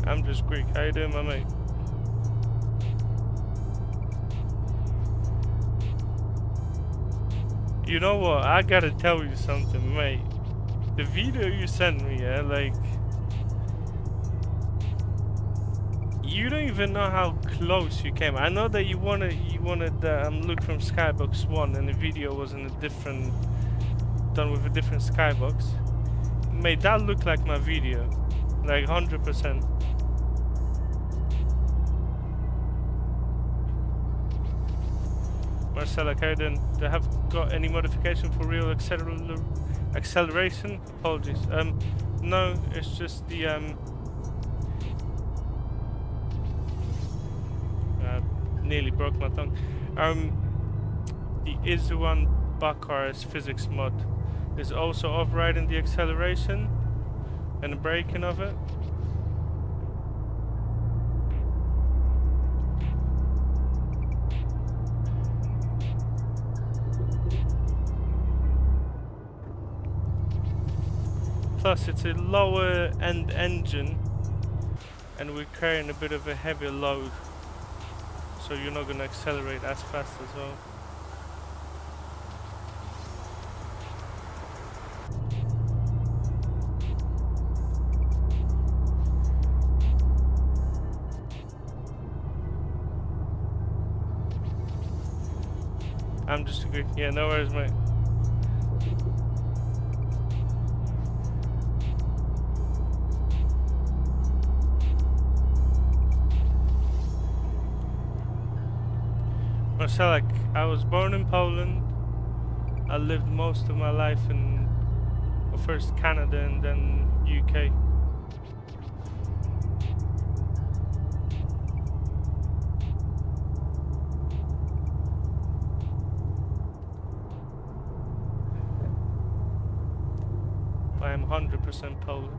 I'm just Greek. How you doing, my mate? You know what? I gotta tell you something, mate. The video you sent me, yeah, like, you don't even know how close you came. I know that you wanted look from Skybox 1, and the video was in a different, done with a different Skybox. Mate, that looked like my video, like 100%. Marcella, how you doing? Do I have got any modification for real acceleration? Apologies. No, it's just the nearly broke my tongue. The Izuan Bakar's physics mod is also overriding the acceleration and the braking of it. Plus it's a lower end engine and we're carrying a bit of a heavier load so you're not gonna accelerate as fast as well. I'm just agreeing. Yeah, no worries, mate. Marcel, I was born in Poland. I lived most of my life in, well, first Canada and then UK. I am 100% Polish.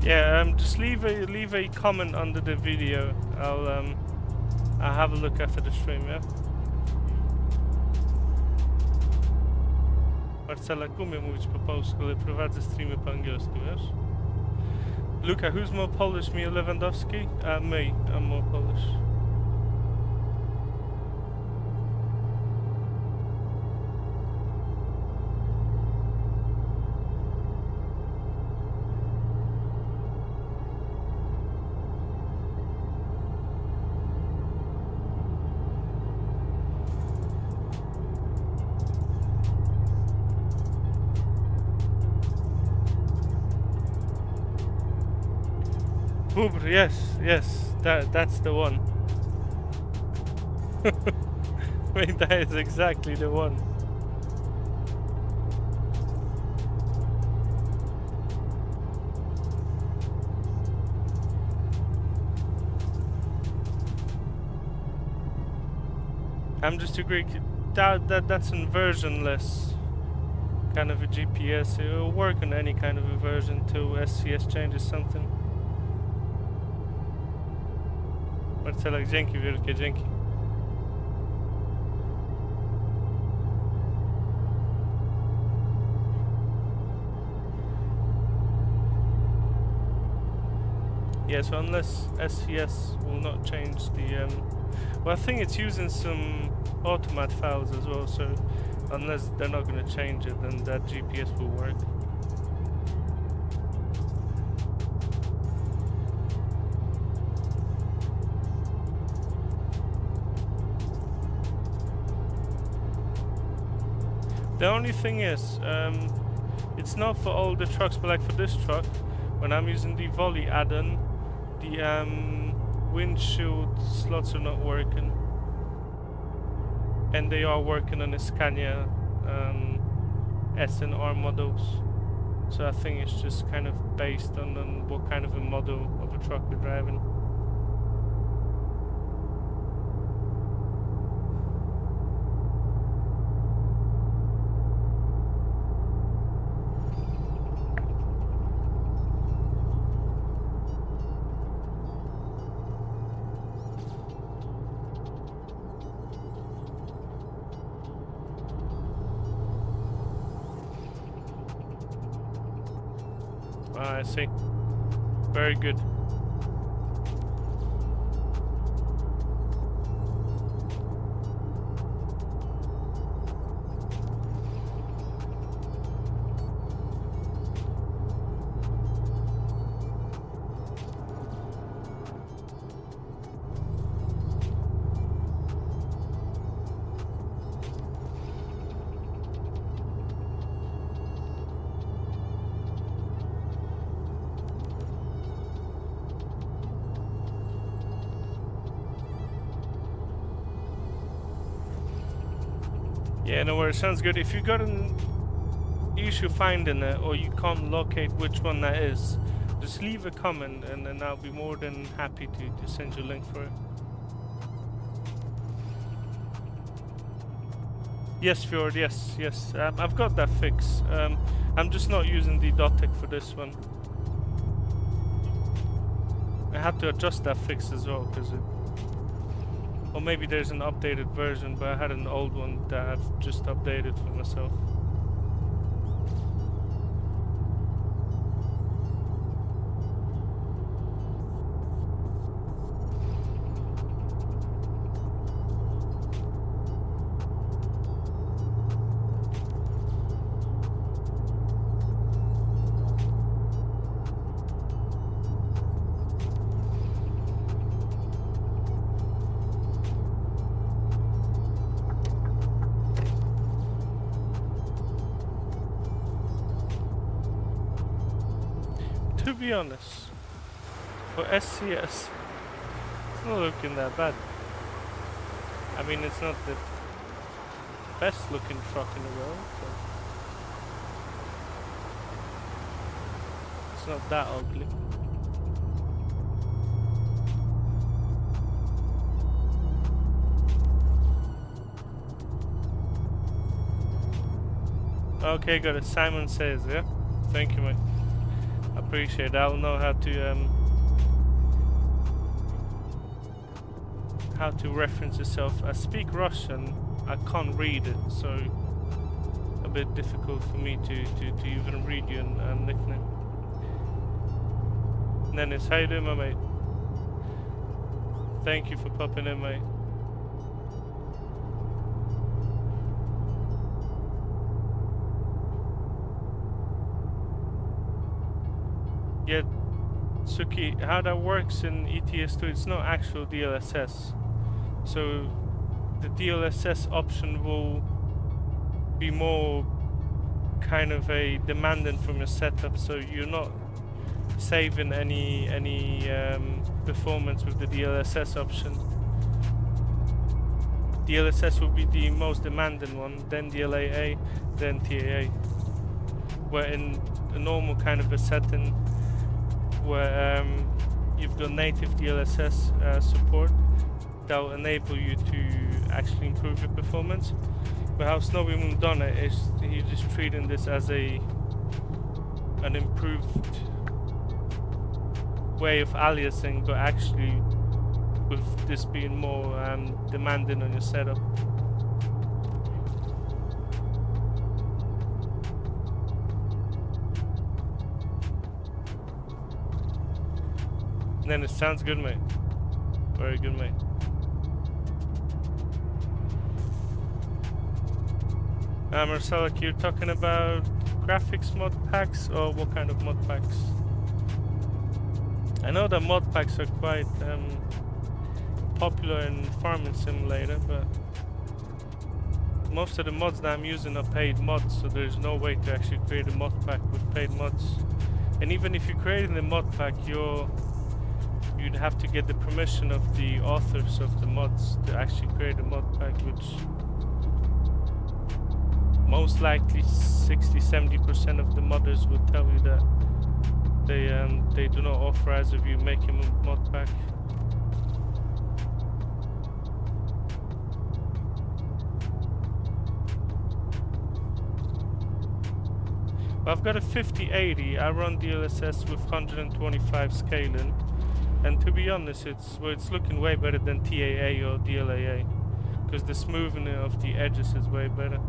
Yeah, just leave a comment under the video. I'll have a look after the stream, yeah? Marcela, umiem mówić po polsku, ale prowadzę streamy po angielsku, wiesz? Luka, who's more Polish, me or Lewandowski? Me, I'm more Polish. Bubr, yes, that's the one. I mean, that is exactly the one. I'm just agreeing that's a versionless kind of a GPS. It will work on any kind of a version till SCS changes something. Marcelek, dzięki wielkie, dzięki. Yeah, so unless SCS will not change the well, I think it's using some automat files as well, so unless they're not going to change it, then that GPS will work. The only thing is, it's not for all the trucks, but like for this truck, when I'm using the volley add-on, the windshield slots are not working, and they are working on the Scania S and R models. So I think it's just kind of based on what kind of a model of a truck we're driving. I see. Very good. Yeah, no worries, sounds good. If you got an issue finding it or you can't locate which one that is, just leave a comment and then I'll be more than happy to send you a link for it. Yes, Fjord, yes, yes. I've got that fix. I'm just not using the .tech for this one. I had to adjust that fix as well, because it... Or maybe there's an updated version, but I had an old one that I've just updated for myself. To be honest, for SCS, it's not looking that bad. I mean, it's not the best looking truck in the world, but it's not that ugly. Okay, got it. Simon says, yeah? Thank you, mate. Appreciate it. I'll know how to reference yourself. I speak Russian. I can't read it, so a bit difficult for me to even read your nickname. Dennis, how you doing, my mate? Thank you for popping in, mate. Yeah, Suki, how that works in ETS2, it's not actual DLSS. So the DLSS option will be more kind of a demanding from your setup, so you're not saving any performance with the DLSS option. DLSS will be the most demanding one, then DLAA, then TAA. Where in a normal kind of a setting where you've got native DLSS support, that will enable you to actually improve your performance. But how SnowyMoon done it is he's just treating this as an improved way of aliasing, but actually with this being more demanding on your setup. And then it sounds good, mate. Very good, mate. Marcella, you're talking about graphics mod packs, or what kind of mod packs? I know that mod packs are quite popular in Farming Simulator, but most of the mods that I'm using are paid mods, so there's no way to actually create a mod pack with paid mods. And even if you're creating a mod pack, you'd have to get the permission of the authors of the mods to actually create a mod pack, which most likely 60-70% of the modders would tell you that they do not authorize of you making a mod pack. I've got a 5080. I run DLSS with 125 scaling, and to be honest, it's looking way better than TAA or DLAA, because the smoothing of the edges is way better.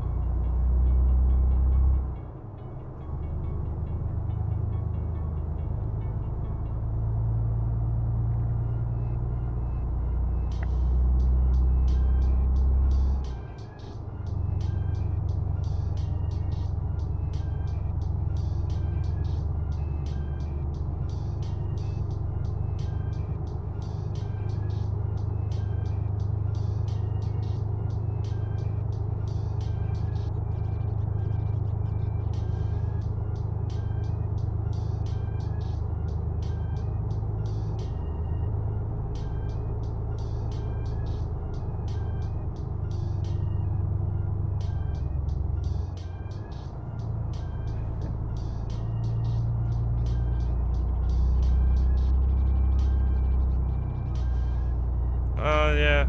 Yeah,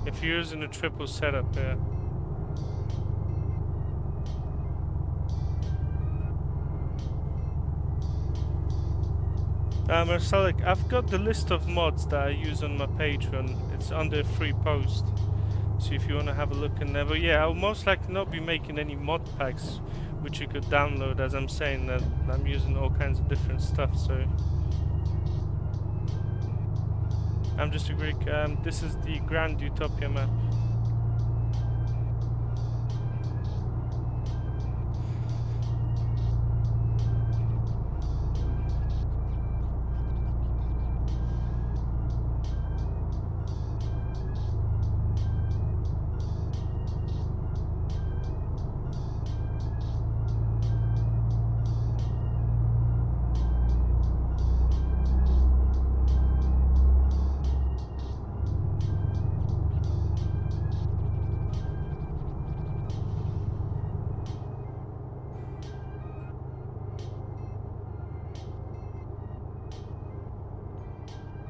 if you're using a triple setup, yeah. Marcelic, I've got the list of mods that I use on my Patreon. It's under a free post. So if you want to have a look in there. But yeah, I'll most likely not be making any mod packs which you could download, as I'm saying that I'm using all kinds of different stuff, so I'm just a Greek. This is the Grand Utopia map.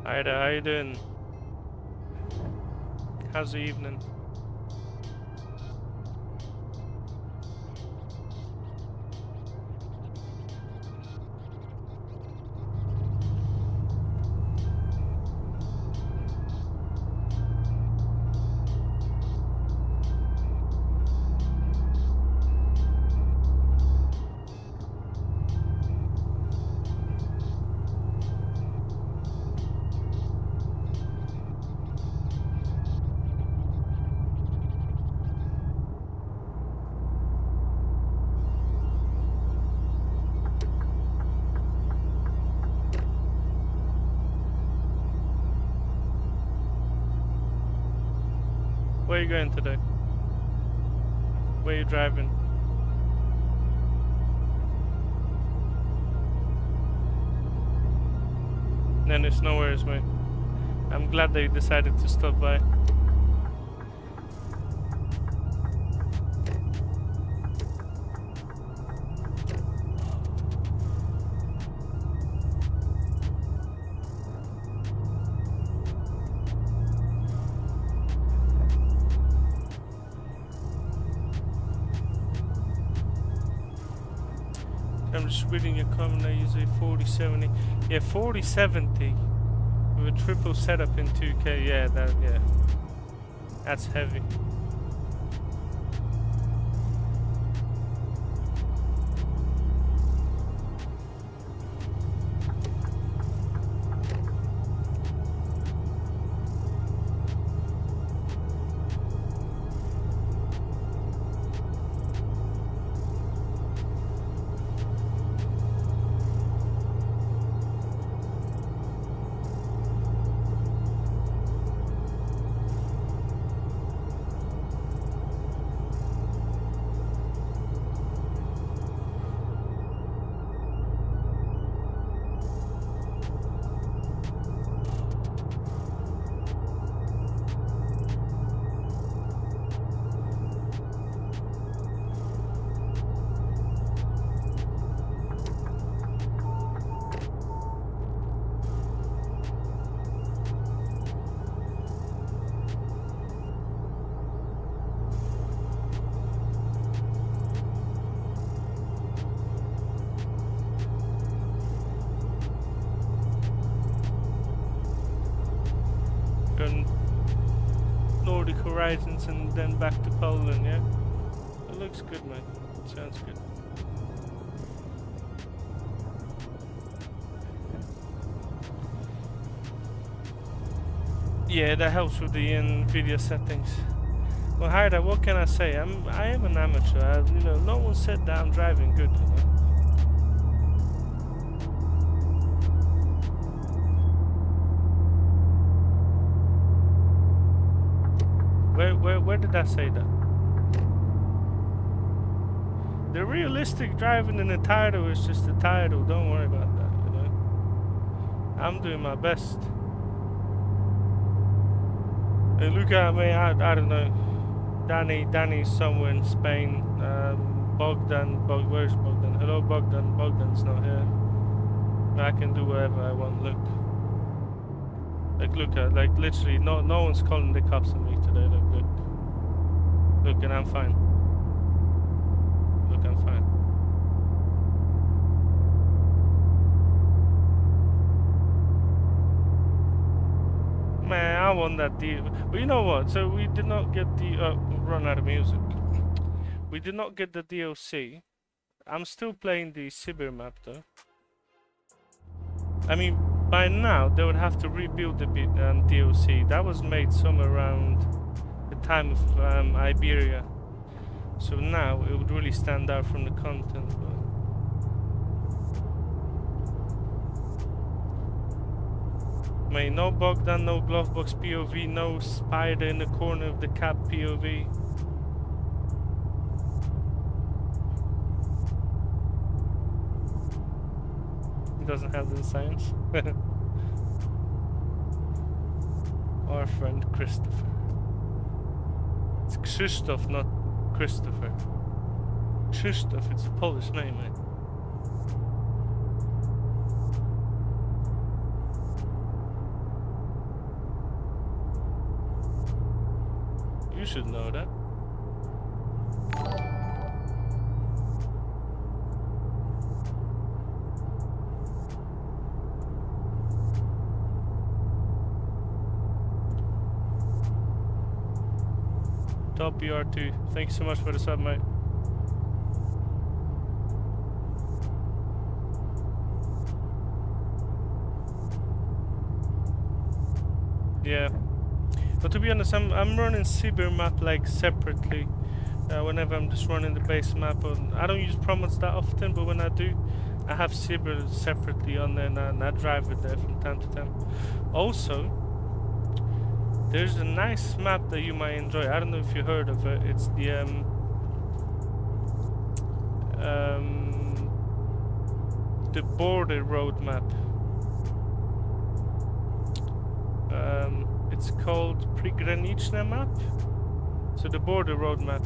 Hi there, how you doing? How's the evening? Where are you going today? Where are you driving? Then it's no worries, mate. I'm glad that you decided to stop by. I'm just reading your comment. I use a 4070. Yeah, 4070 with a triple setup in 2K. Yeah, that's heavy. Nordic Horizons and then back to Poland, yeah? It looks good, man. It sounds good. Yeah, that helps with the NVIDIA settings. Well, Haida, what can I say? I am an amateur. You know, no one said that I'm driving good, you know? Where did I say that? The realistic driving in the title is just the title. Don't worry about that, you know? I'm doing my best. Hey, look at me, I don't know. Danny's somewhere in Spain. Bogdan, where's Bogdan? Hello, Bogdan. Bogdan's not here. I can do whatever I want. Look. Like, look at, like, literally, no one's calling the cops on me today. Look. Look, and I'm fine. Look, I'm fine. now on that deal. But you know what? So we did not get the run out of music. We did not get the DLC. I'm still playing the Sibir map though. I mean, by now they would have to rebuild the DLC. That was made somewhere around the time of Iberia. So now it would really stand out from the content. No Bogdan, no Glovebox POV, no spider in the corner of the cab POV. He doesn't have the signs. Our friend Christopher. It's Krzysztof, not Christopher. Krzysztof, it's a Polish name, mate. You should know that. Top BR2, thank you so much for the sub, mate. Yeah. But to be honest, I'm running Sibir map like separately. Whenever I'm just running the base map, I don't use promotes that often, but when I do, I have Sibir separately on there, and I drive it there from time to time. Also, there's a nice map that you might enjoy. I don't know if you heard of it. It's the border road map. It's called Przygraniczna map. So the border road map.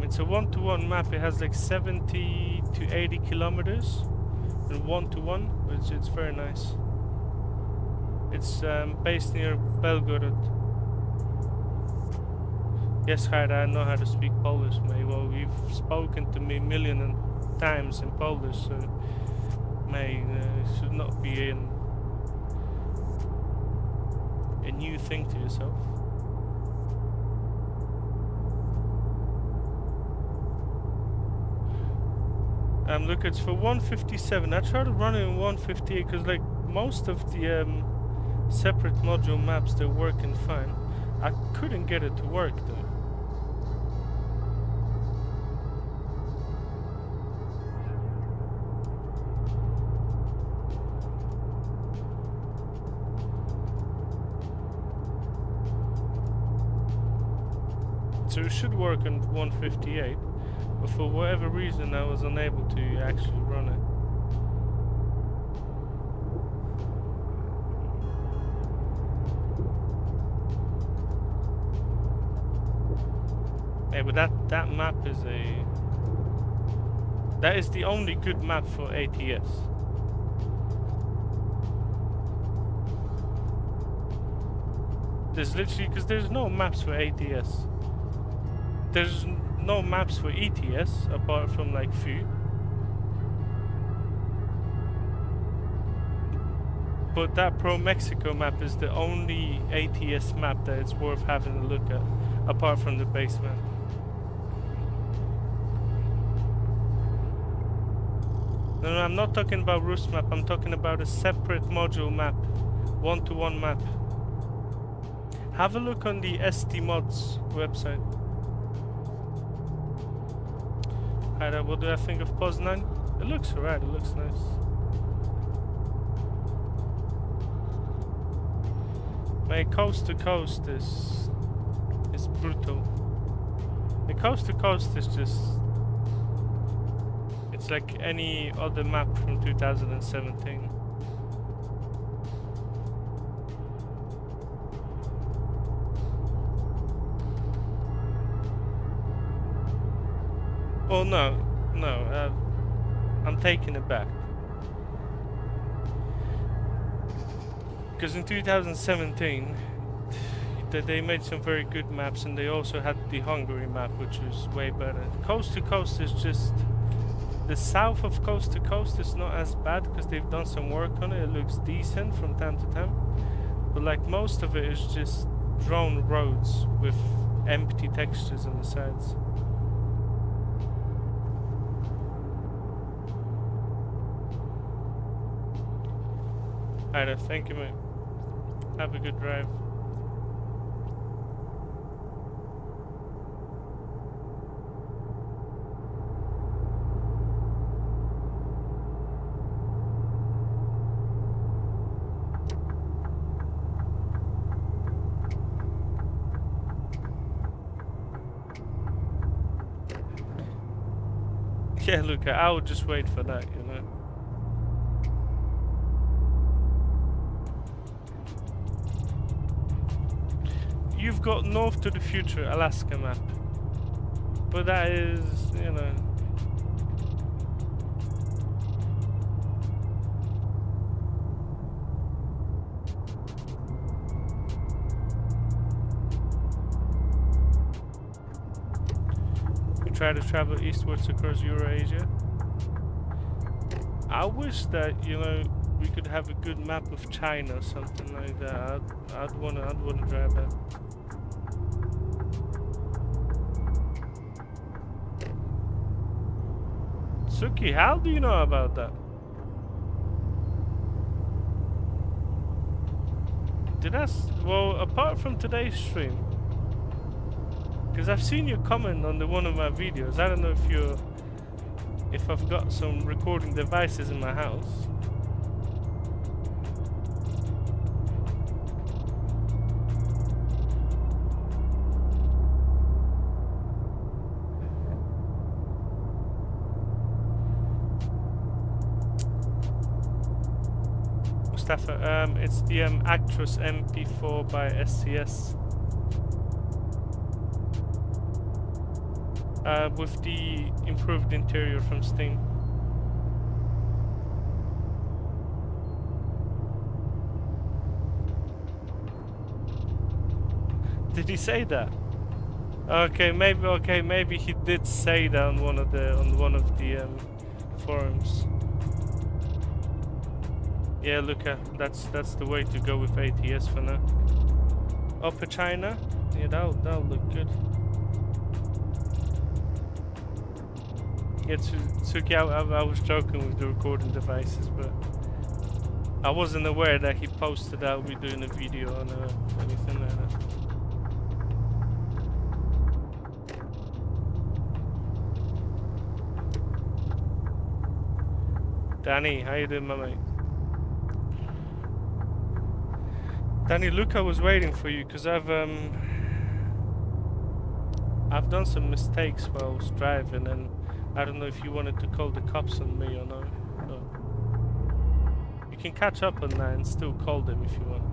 It's a 1-to-1 map. It has like 70 to 80 kilometers and 1-to-1. It's very nice. It's based near Belgorod. Yes, Haida, I know how to speak Polish, mate. Well, you've spoken to me a million times in Polish, so mate, it should not be a new thing to yourself. Look, it's for 157. I tried to run it in 158 because, like, most of the separate module maps, they're working fine. I couldn't get it to work though. So it should work on 158, but for whatever reason I was unable to actually run it. Yeah, but that map is that is the only good map for ATS. There's literally, because there's no maps for ATS. There's no maps for ETS apart from like few. But that Pro Mexico map is the only ATS map that it's worth having a look at, apart from the base map. No, I'm not talking about Rus map, I'm talking about a separate module map, 1-to-1 map. Have a look on the ST Mods website. Alright, what do I think of Poznan? It looks alright, it looks nice. My coast to coast is brutal. The coast to coast is just, it's like any other map from 2017. Oh no, I'm taking it back. Because in 2017, they made some very good maps, and they also had the Hungary map, which was way better. Coast to coast is just, the south of coast to coast is not as bad because they've done some work on it. It looks decent from time to time. But like most of it is just drawn roads with empty textures on the sides. Alright, thank you, mate. Have a good drive. Yeah, look, I would just wait for that, you know. You've got North to the Future Alaska map, but that is, you know. We try to travel eastwards across Eurasia. I wish that, you know, we could have a good map of China or something like that. I'd wanna drive that. Suki, how do you know about that? Well, apart from today's stream, because I've seen you comment on one of my videos. I don't know if I've got some recording devices in my house. It's the Actros MP4 by SCS. With the improved interior from Steam. Did he say that? Okay, maybe he did say that on one of the forums. Yeah, look, that's the way to go with ATS for now. Upper China, yeah, that'll look good. Yeah, Tsuki, I was joking with the recording devices, but I wasn't aware that he posted that we're doing a video on anything like that. Danny, how you doing, my mate? Danny, look, I was waiting for you because I've done some mistakes while I was driving, and I don't know if you wanted to call the cops on me or not. No. You can catch up on that and still call them if you want.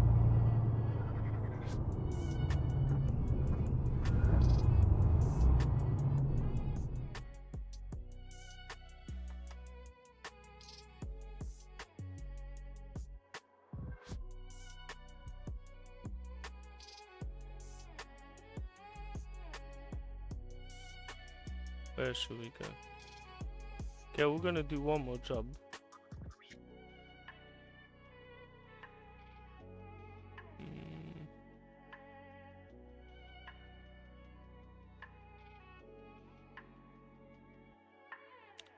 Where should we go? Okay, we're gonna do one more job.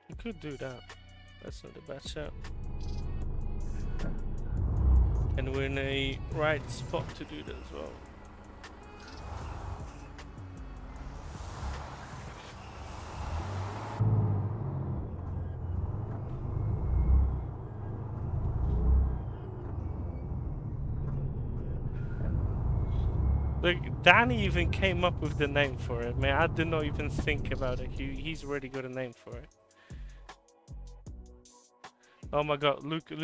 We could do that. That's not a bad shot. And we're in a right spot to do that as well. Look, Danny even came up with the name for it. Man, I did not even think about it. He's already got a name for it. Oh my god, Luca,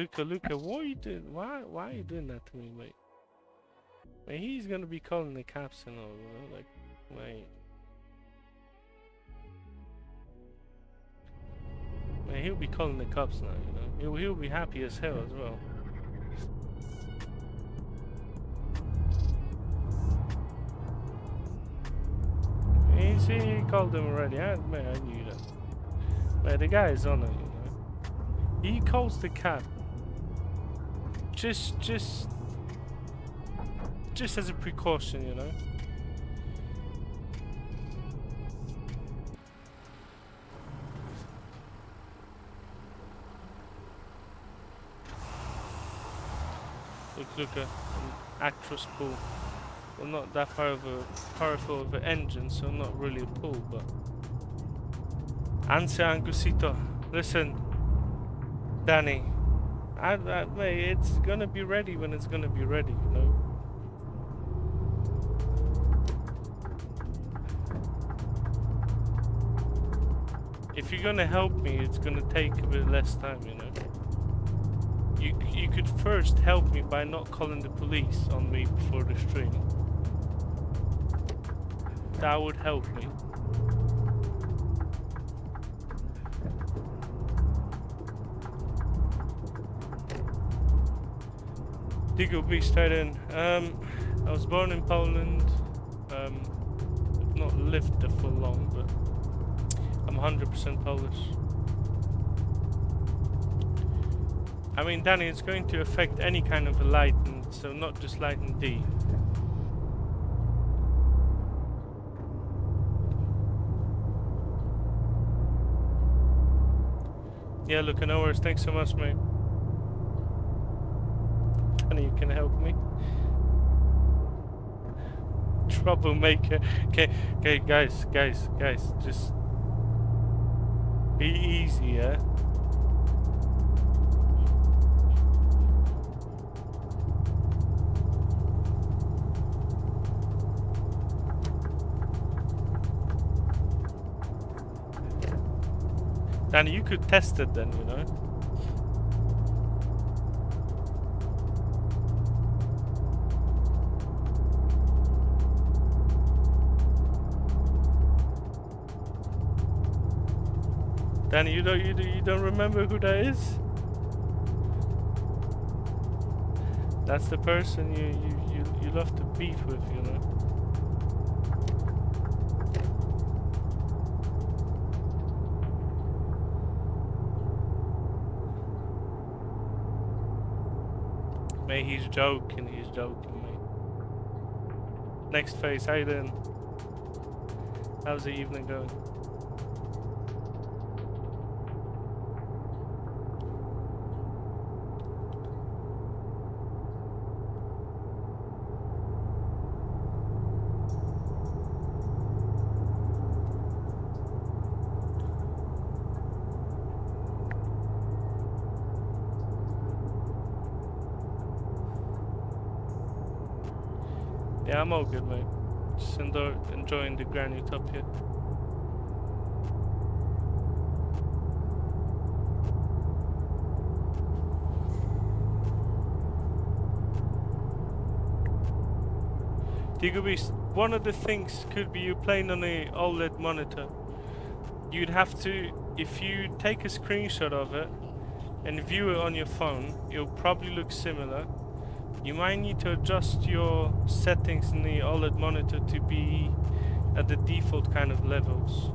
what are you doing? Why are you doing that to me, mate? Man, he's gonna be calling the cops and all, you know? Like, mate. Man, he'll be calling the cops now, you know? He'll be happy as hell as well. He called them already. Man, I knew that. Man, the guy is on it, you know. He calls the cab. Just just as a precaution, you know. Look, an Actros pool. Well, not that powerful of an engine, so not really a pool, but. Ansia Angusito, listen, Danny. Mate, it's gonna be ready when it's gonna be ready, you know. If you're gonna help me, it's gonna take a bit less time, you know. You could first help me by not calling the police on me before the stream. That would help me. Digo B straight in. I was born in Poland. I've not lived there for long, but I'm 100% Polish. I mean, Danny, it's going to affect any kind of a light, and so not just light and D. Yeah, look, no worries. Thanks so much, mate. Danny, you can help me. Troublemaker. Okay, guys, just be easy, yeah? Danny, you could test it then, you know? Danny, you don't remember who that is? That's the person you love to beat with, you know? Mate, he's joking, mate. Next phase, how you doing? How's the evening going? Yeah, I'm all good, mate. Just enjoying the Grand Utopia. Beast, one of the things could be you playing on a OLED monitor. You'd have to, if you take a screenshot of it and view it on your phone, it'll probably look similar. You might need to adjust your settings in the OLED monitor to be at the default kind of levels.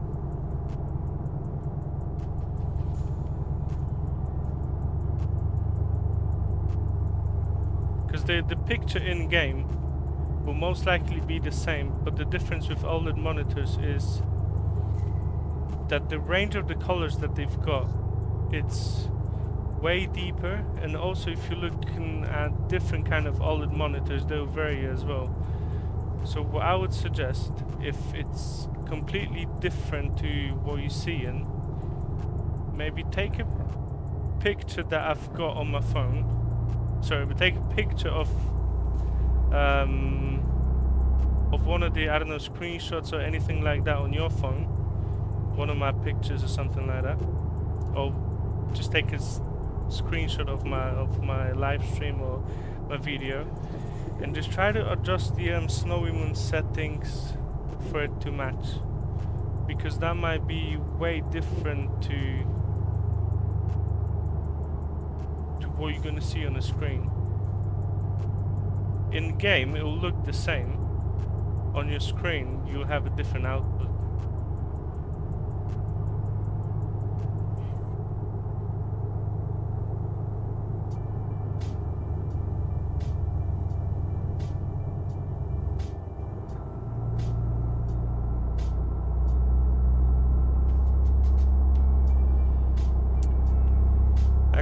Because the picture in game will most likely be the same, but the difference with OLED monitors is that the range of the colors that they've got, it's way deeper, and also if you're looking at different kind of OLED monitors, they'll vary as well. So what I would suggest, if it's completely different to what you see in, maybe take a picture that I've got on my phone. Sorry, but take a picture of one of the, I don't know, screenshots or anything like that on your phone, one of my pictures or something like that, or just take a screenshot of my live stream or my video, and just try to adjust the SnowyMoon settings for it to match, because that might be way different to what you're gonna see on the screen. In game it will look the same. On your screen you'll have a different output.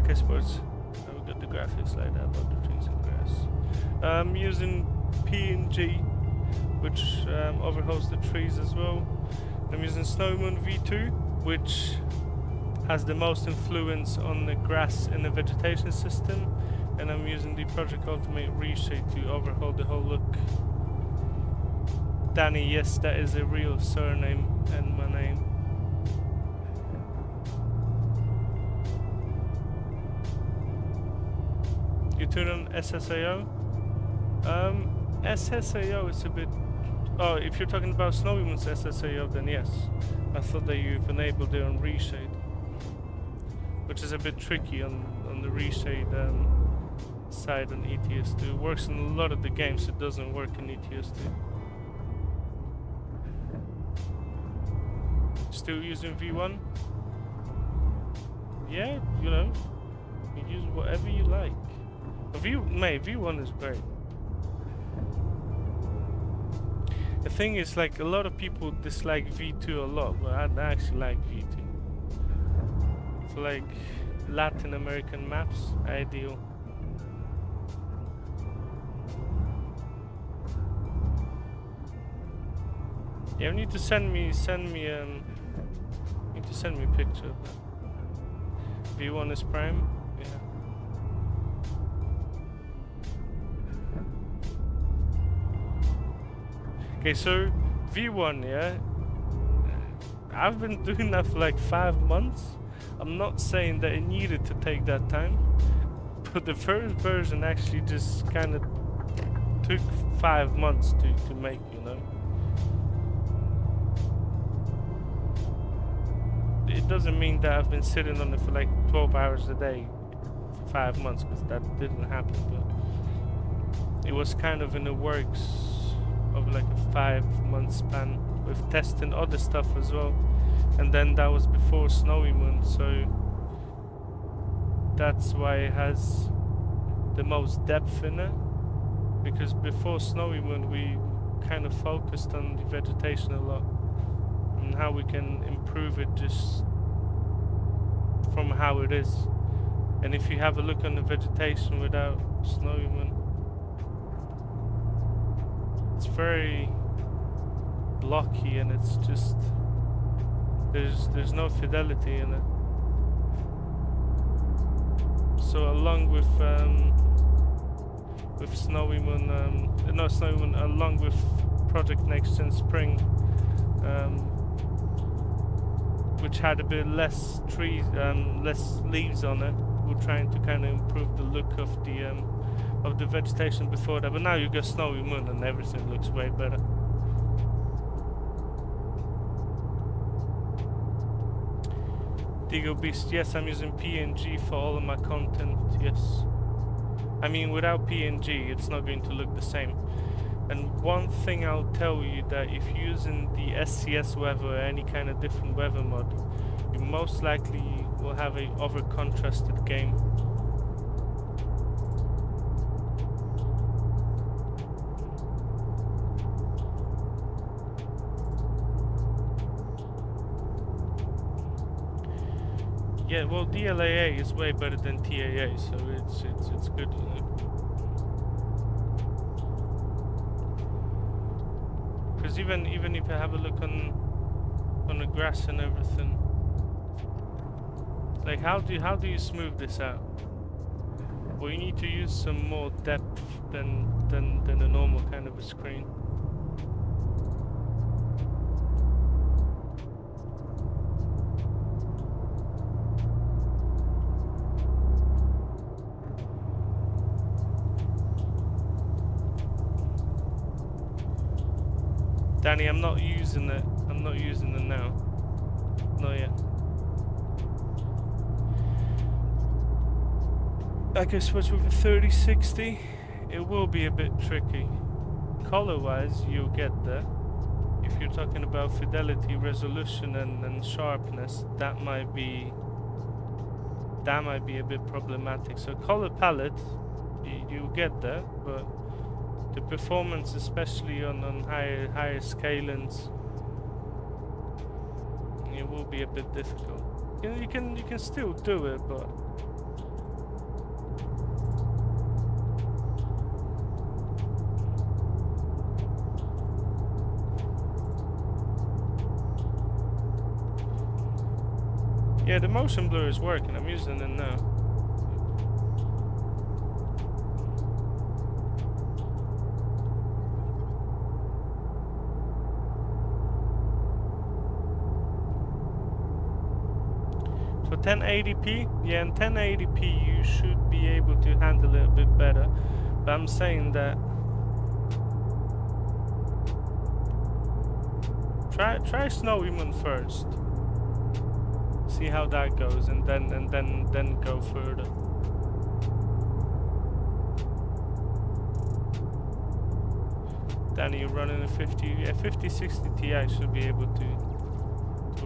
Okay, sports. We got the graphics like that about the trees and grass. I'm using PNG, which overhauls the trees as well. I'm using SnowyMoon V2, which has the most influence on the grass and the vegetation system, and I'm using the Project Ultimate ReShade to overhaul the whole look. Danny, yes, that is a real surname and my name. You turn on SSAO? SSAO is a bit... Oh, if you're talking about SnowyMoon's SSAO, then yes. I thought that you've enabled it on ReShade, which is a bit tricky on the ReShade side on ETS2. It works in a lot of the games, it doesn't work in ETS2. Still using V1? Yeah, you know, you use whatever you like. Mate, V1 is great. The thing is, like, a lot of people dislike V2 a lot, but I actually like V2. For like Latin American maps, ideal. Yeah, you need to send me a picture of that. V1 is prime. Yeah. Okay, so V1, yeah. I've been doing that for like 5 months. I'm not saying that it needed to take that time, but the first version actually just kind of took 5 months to make, you know. It doesn't mean that I've been sitting on it for like 12 hours a day for 5 months, because that didn't happen, but it was kind of in the works of like a 5-month span with testing other stuff as well. And then that was before SnowyMoon, so that's why it has the most depth in it, because before SnowyMoon we kind of focused on the vegetation a lot and how we can improve it just from how it is. And if you have a look on the vegetation without SnowyMoon, it's very blocky and it's just there's no fidelity in it. So along with SnowyMoon, not SnowyMoon, along with Project Next-Gen Spring, which had a bit less trees, less leaves on it, we're trying to kind of improve the look of the vegetation before that. But now you got SnowyMoon and everything looks way better. Digo Beast, yes, I'm using PNG for all of my content, yes. I mean, without PNG, it's not going to look the same. And one thing I'll tell you, that if you're using the SCS weather or any kind of different weather mod, you most likely will have a over-contrasted game. Yeah, well, DLAA is way better than TAA, so it's good, you know. Because even if I have a look on the grass and everything, like how do you smooth this out? Well, you need to use some more depth than a normal kind of a screen. Danny, I'm not using it. I'm not using it now. Not yet. I guess with a 3060, it will be a bit tricky. Color-wise, you'll get there. If you're talking about fidelity, resolution, and sharpness, that might be a bit problematic. So color palette, you'll get there, but the performance, especially on higher scalings, it will be a bit difficult. You can still do it, but Yeah, the motion blur is working. I'm using it now. So 1080p, yeah, in 1080p you should be able to handle it a bit better. But I'm saying that try SnowyMoon first. See how that goes, and then go further. Then you're running a 5060 Ti should be able to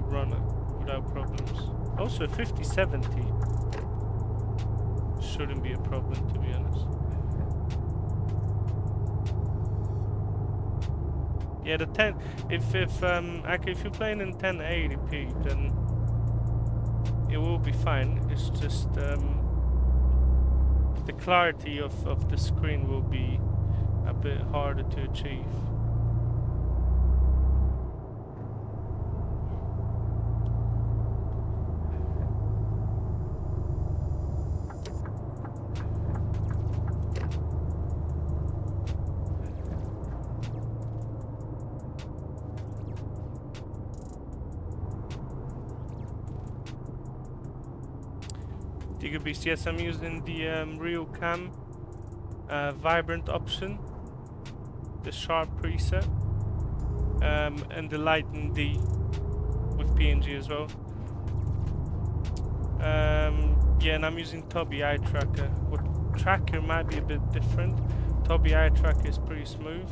run it without problems. Also, 5070 shouldn't be a problem, to be honest. Yeah, the 10. If you're playing in 1080p, then it will be fine. It's just the clarity of the screen will be a bit harder to achieve. Beast, yes, I'm using the RealCam vibrant option, the sharp preset, and the light and D with PNG as well. Yeah, and I'm using Tobii eye tracker. What tracker might be a bit different. Tobii eye tracker is pretty smooth.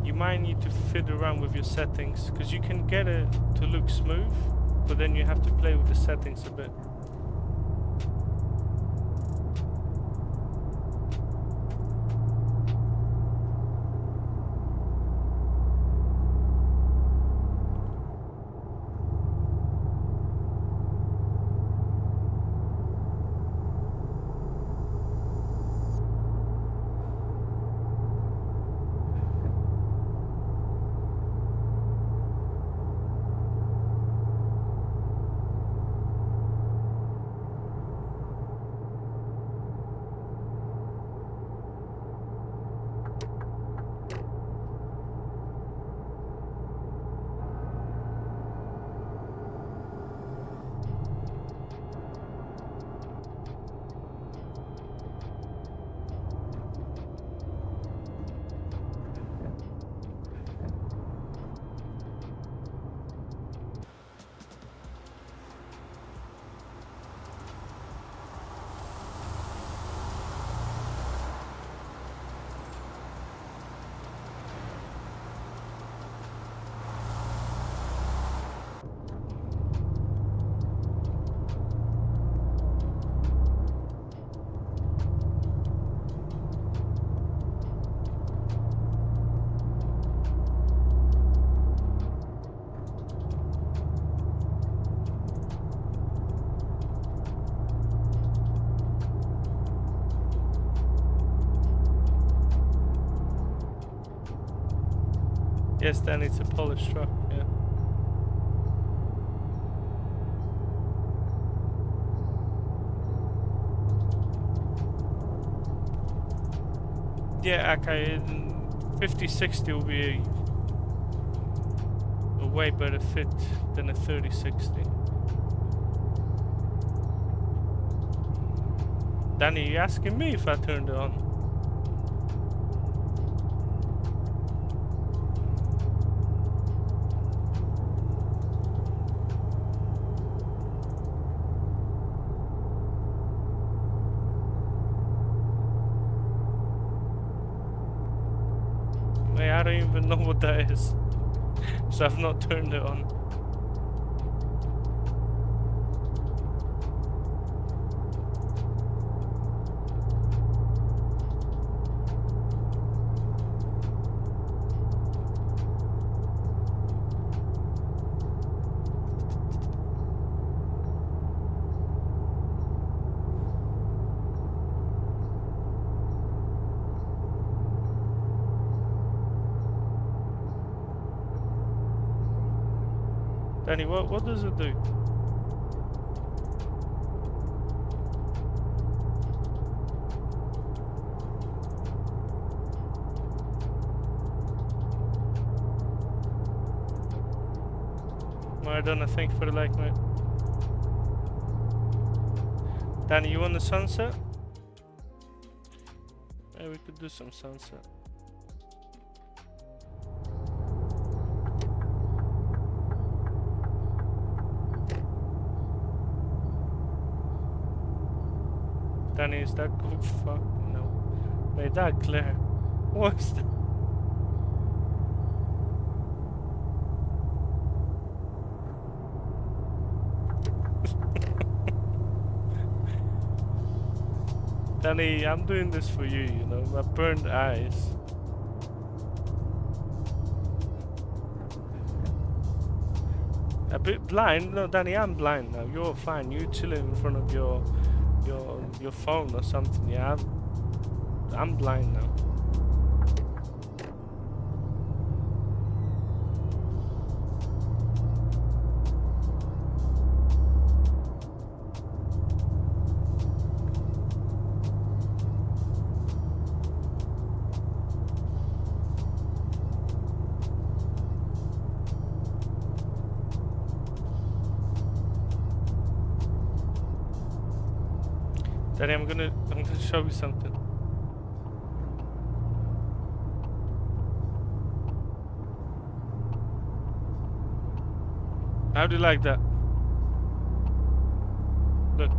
You might need to fiddle around with your settings because you can get it to look smooth, but then you have to play with the settings a bit. Yes, then it's a polished truck, yeah. Yeah, okay, 5060 will be a way better fit than a 3060. Danny, you asking me if I turned it on? I don't even know what that is, so I've not turned it on. Danny, what does it do? Maradona, thank you for the like, mate. Danny, you want the sunset? Yeah, we could do some sunset. Danny, is that cool? Fuck no. Wait, that glare. What's that? Danny, I'm doing this for you, you know, my burned eyes. A bit blind? No, Danny, I'm blind now. You're fine. You chilling in front of your phone or something. Yeah, I'm blind now. Danny, I'm gonna show you something. How do you like that? Look.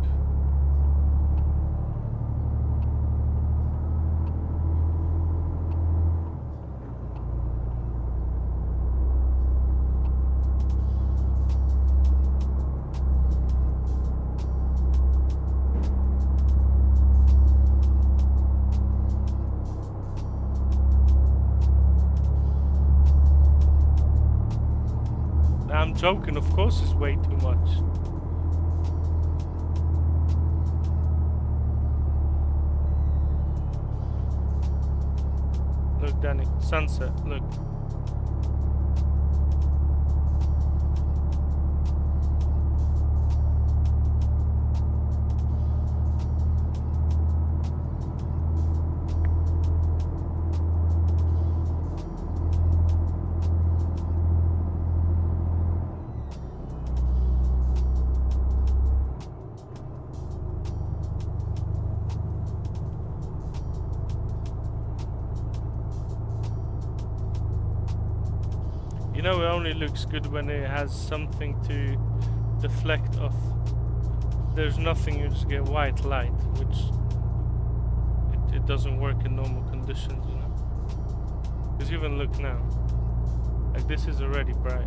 I'm joking, of course it's way too much. Look, Danny, sunset, look. You know, it only looks good when it has something to deflect off. There's nothing, you just get white light, which it doesn't work in normal conditions, you know. Because even look now, like this is already bright.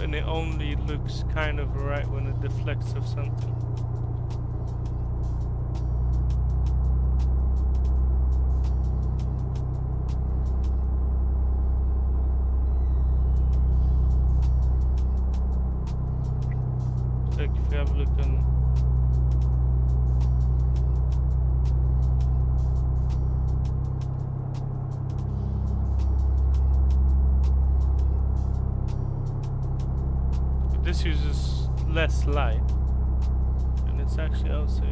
And it only looks kind of right when it deflects off something. Like if you have a look on this uses less light and it's actually also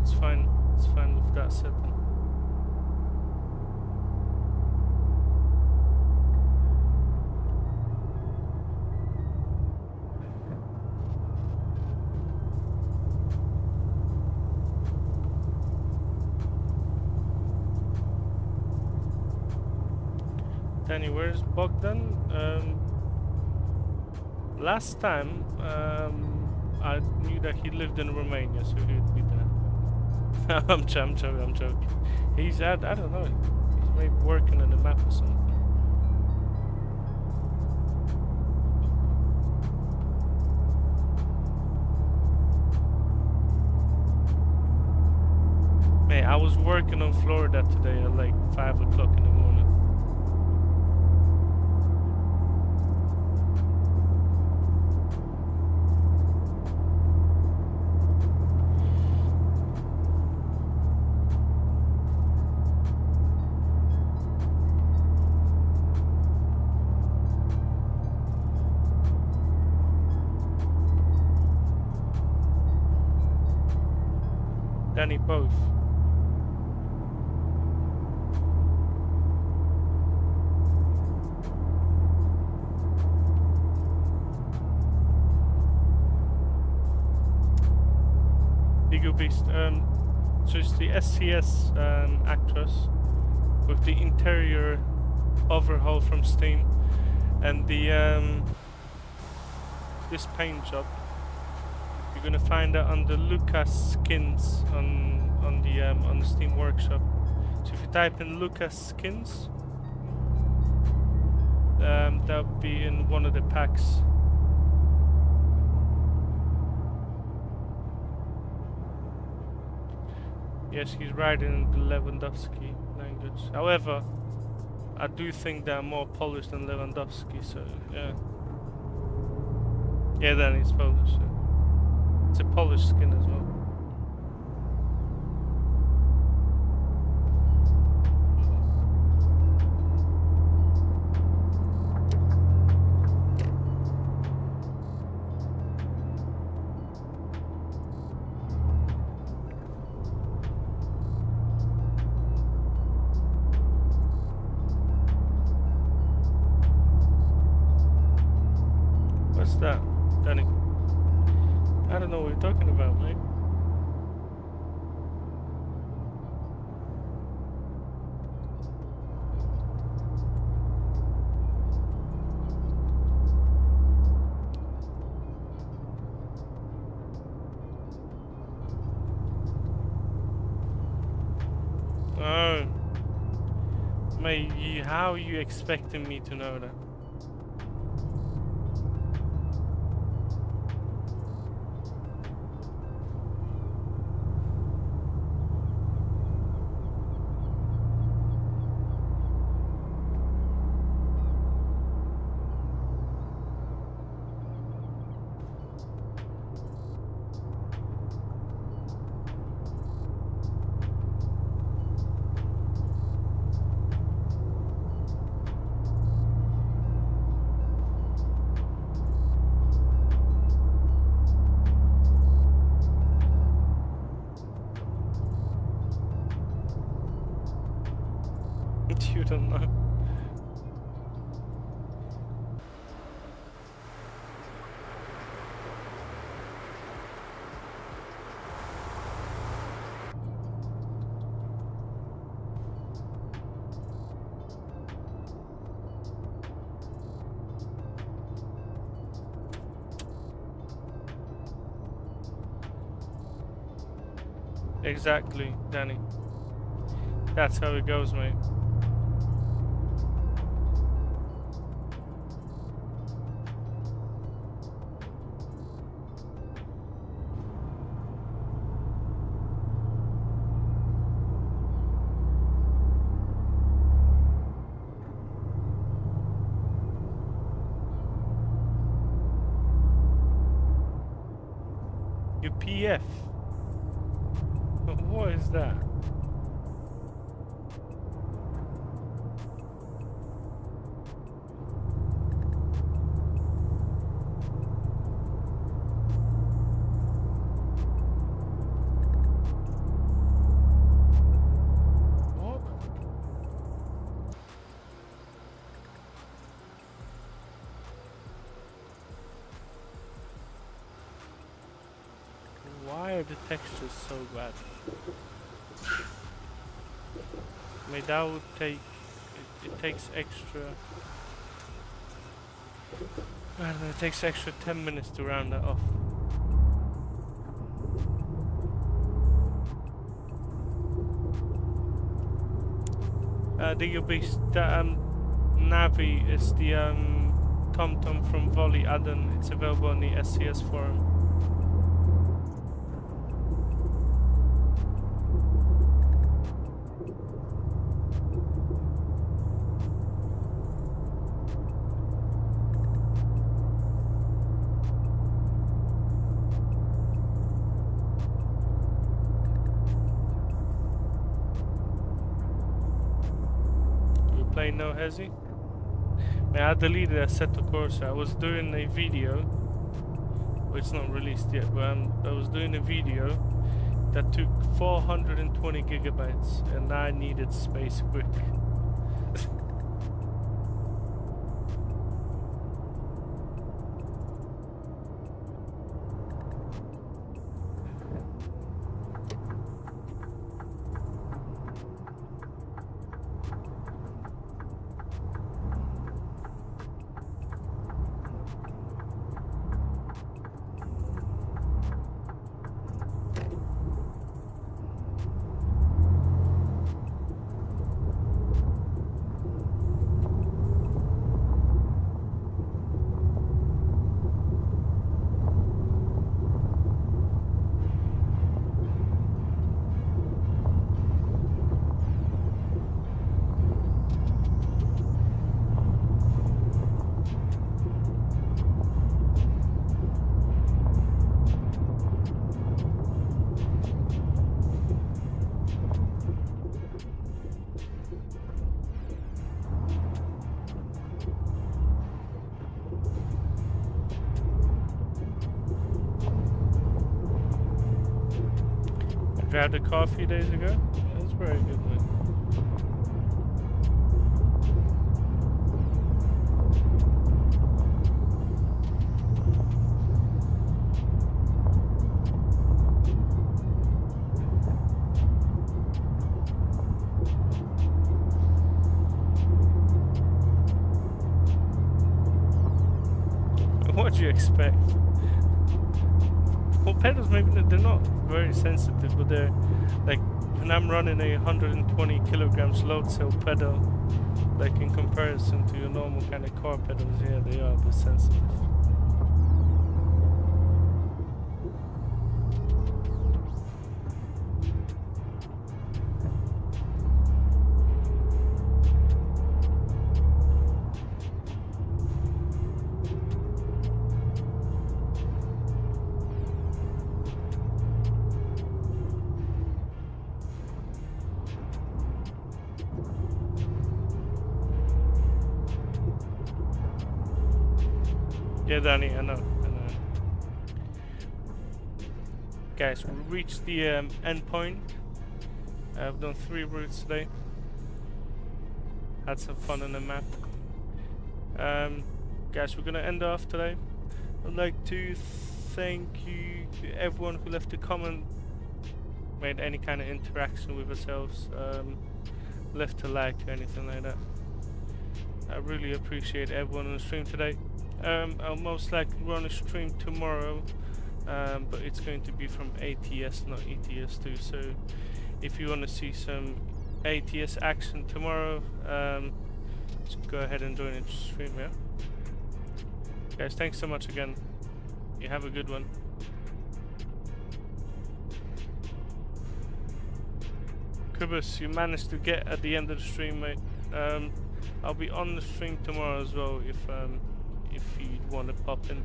it's fine with that setting. Danny, where's Bogdan? Last time I knew that he lived in Romania, so he would be there. I'm joking. He's I don't know. He's maybe working on the map or something. Hey, I was working on Florida today at like 5 o'clock in the morning. Danny, both. Beast. So it's the SCS Actros with the interior overhaul from Steam and the this paint job. You're gonna find that under Lucas Skins on the Steam Workshop. So if you type in Lucas Skins, that'll be in one of the packs. Yes, he's writing the Lewandowski language. However, I do think they're more Polish than Lewandowski, so yeah. Yeah, then he's Polish. Yeah. It's a Polish skin as well. What's that, Danny? I don't know what you're talking about, mate. Oh. Mate, how are you expecting me to know that? You don't know. Exactly, Danny. That's how it goes, mate. Your PF? What is that? Why are the textures so bad? I mean, that would take... It takes extra... I don't know, it takes extra 10 minutes to round that off. The Beast, that Navi is the TomTom from Volley add-on. It's available on the SCS forum. No hezzy. I deleted Assetto Corsa. I was doing a video, well, it's not released yet, but I was doing a video that took 420 gigabytes and I needed space quick. Grabbed a car a few days ago. That was very good, man. What do you expect? Well, pedals maybe they're not very sensitive, but they're like when I'm running a 120 kilograms load cell pedal, like in comparison to your normal kind of car pedals, yeah, they are a bit sensitive. Yeah, Danny, I know. Guys, we reached the end point. I've done 3 routes today. Had some fun on the map. Guys, we're gonna end off today. I'd like to thank you to everyone who left a comment, made any kind of interaction with ourselves, left a like or anything like that. I really appreciate everyone on the stream today. I'll most likely run a stream tomorrow, but it's going to be from ATS, not ETS2. So if you want to see some ATS action tomorrow, just go ahead and join the stream, yeah? Guys, thanks so much again. You have a good one. Kubus, you managed to get at the end of the stream, mate. I'll be on the stream tomorrow as well if you'd want to pop in.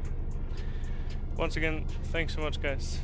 Once again, thanks so much, guys.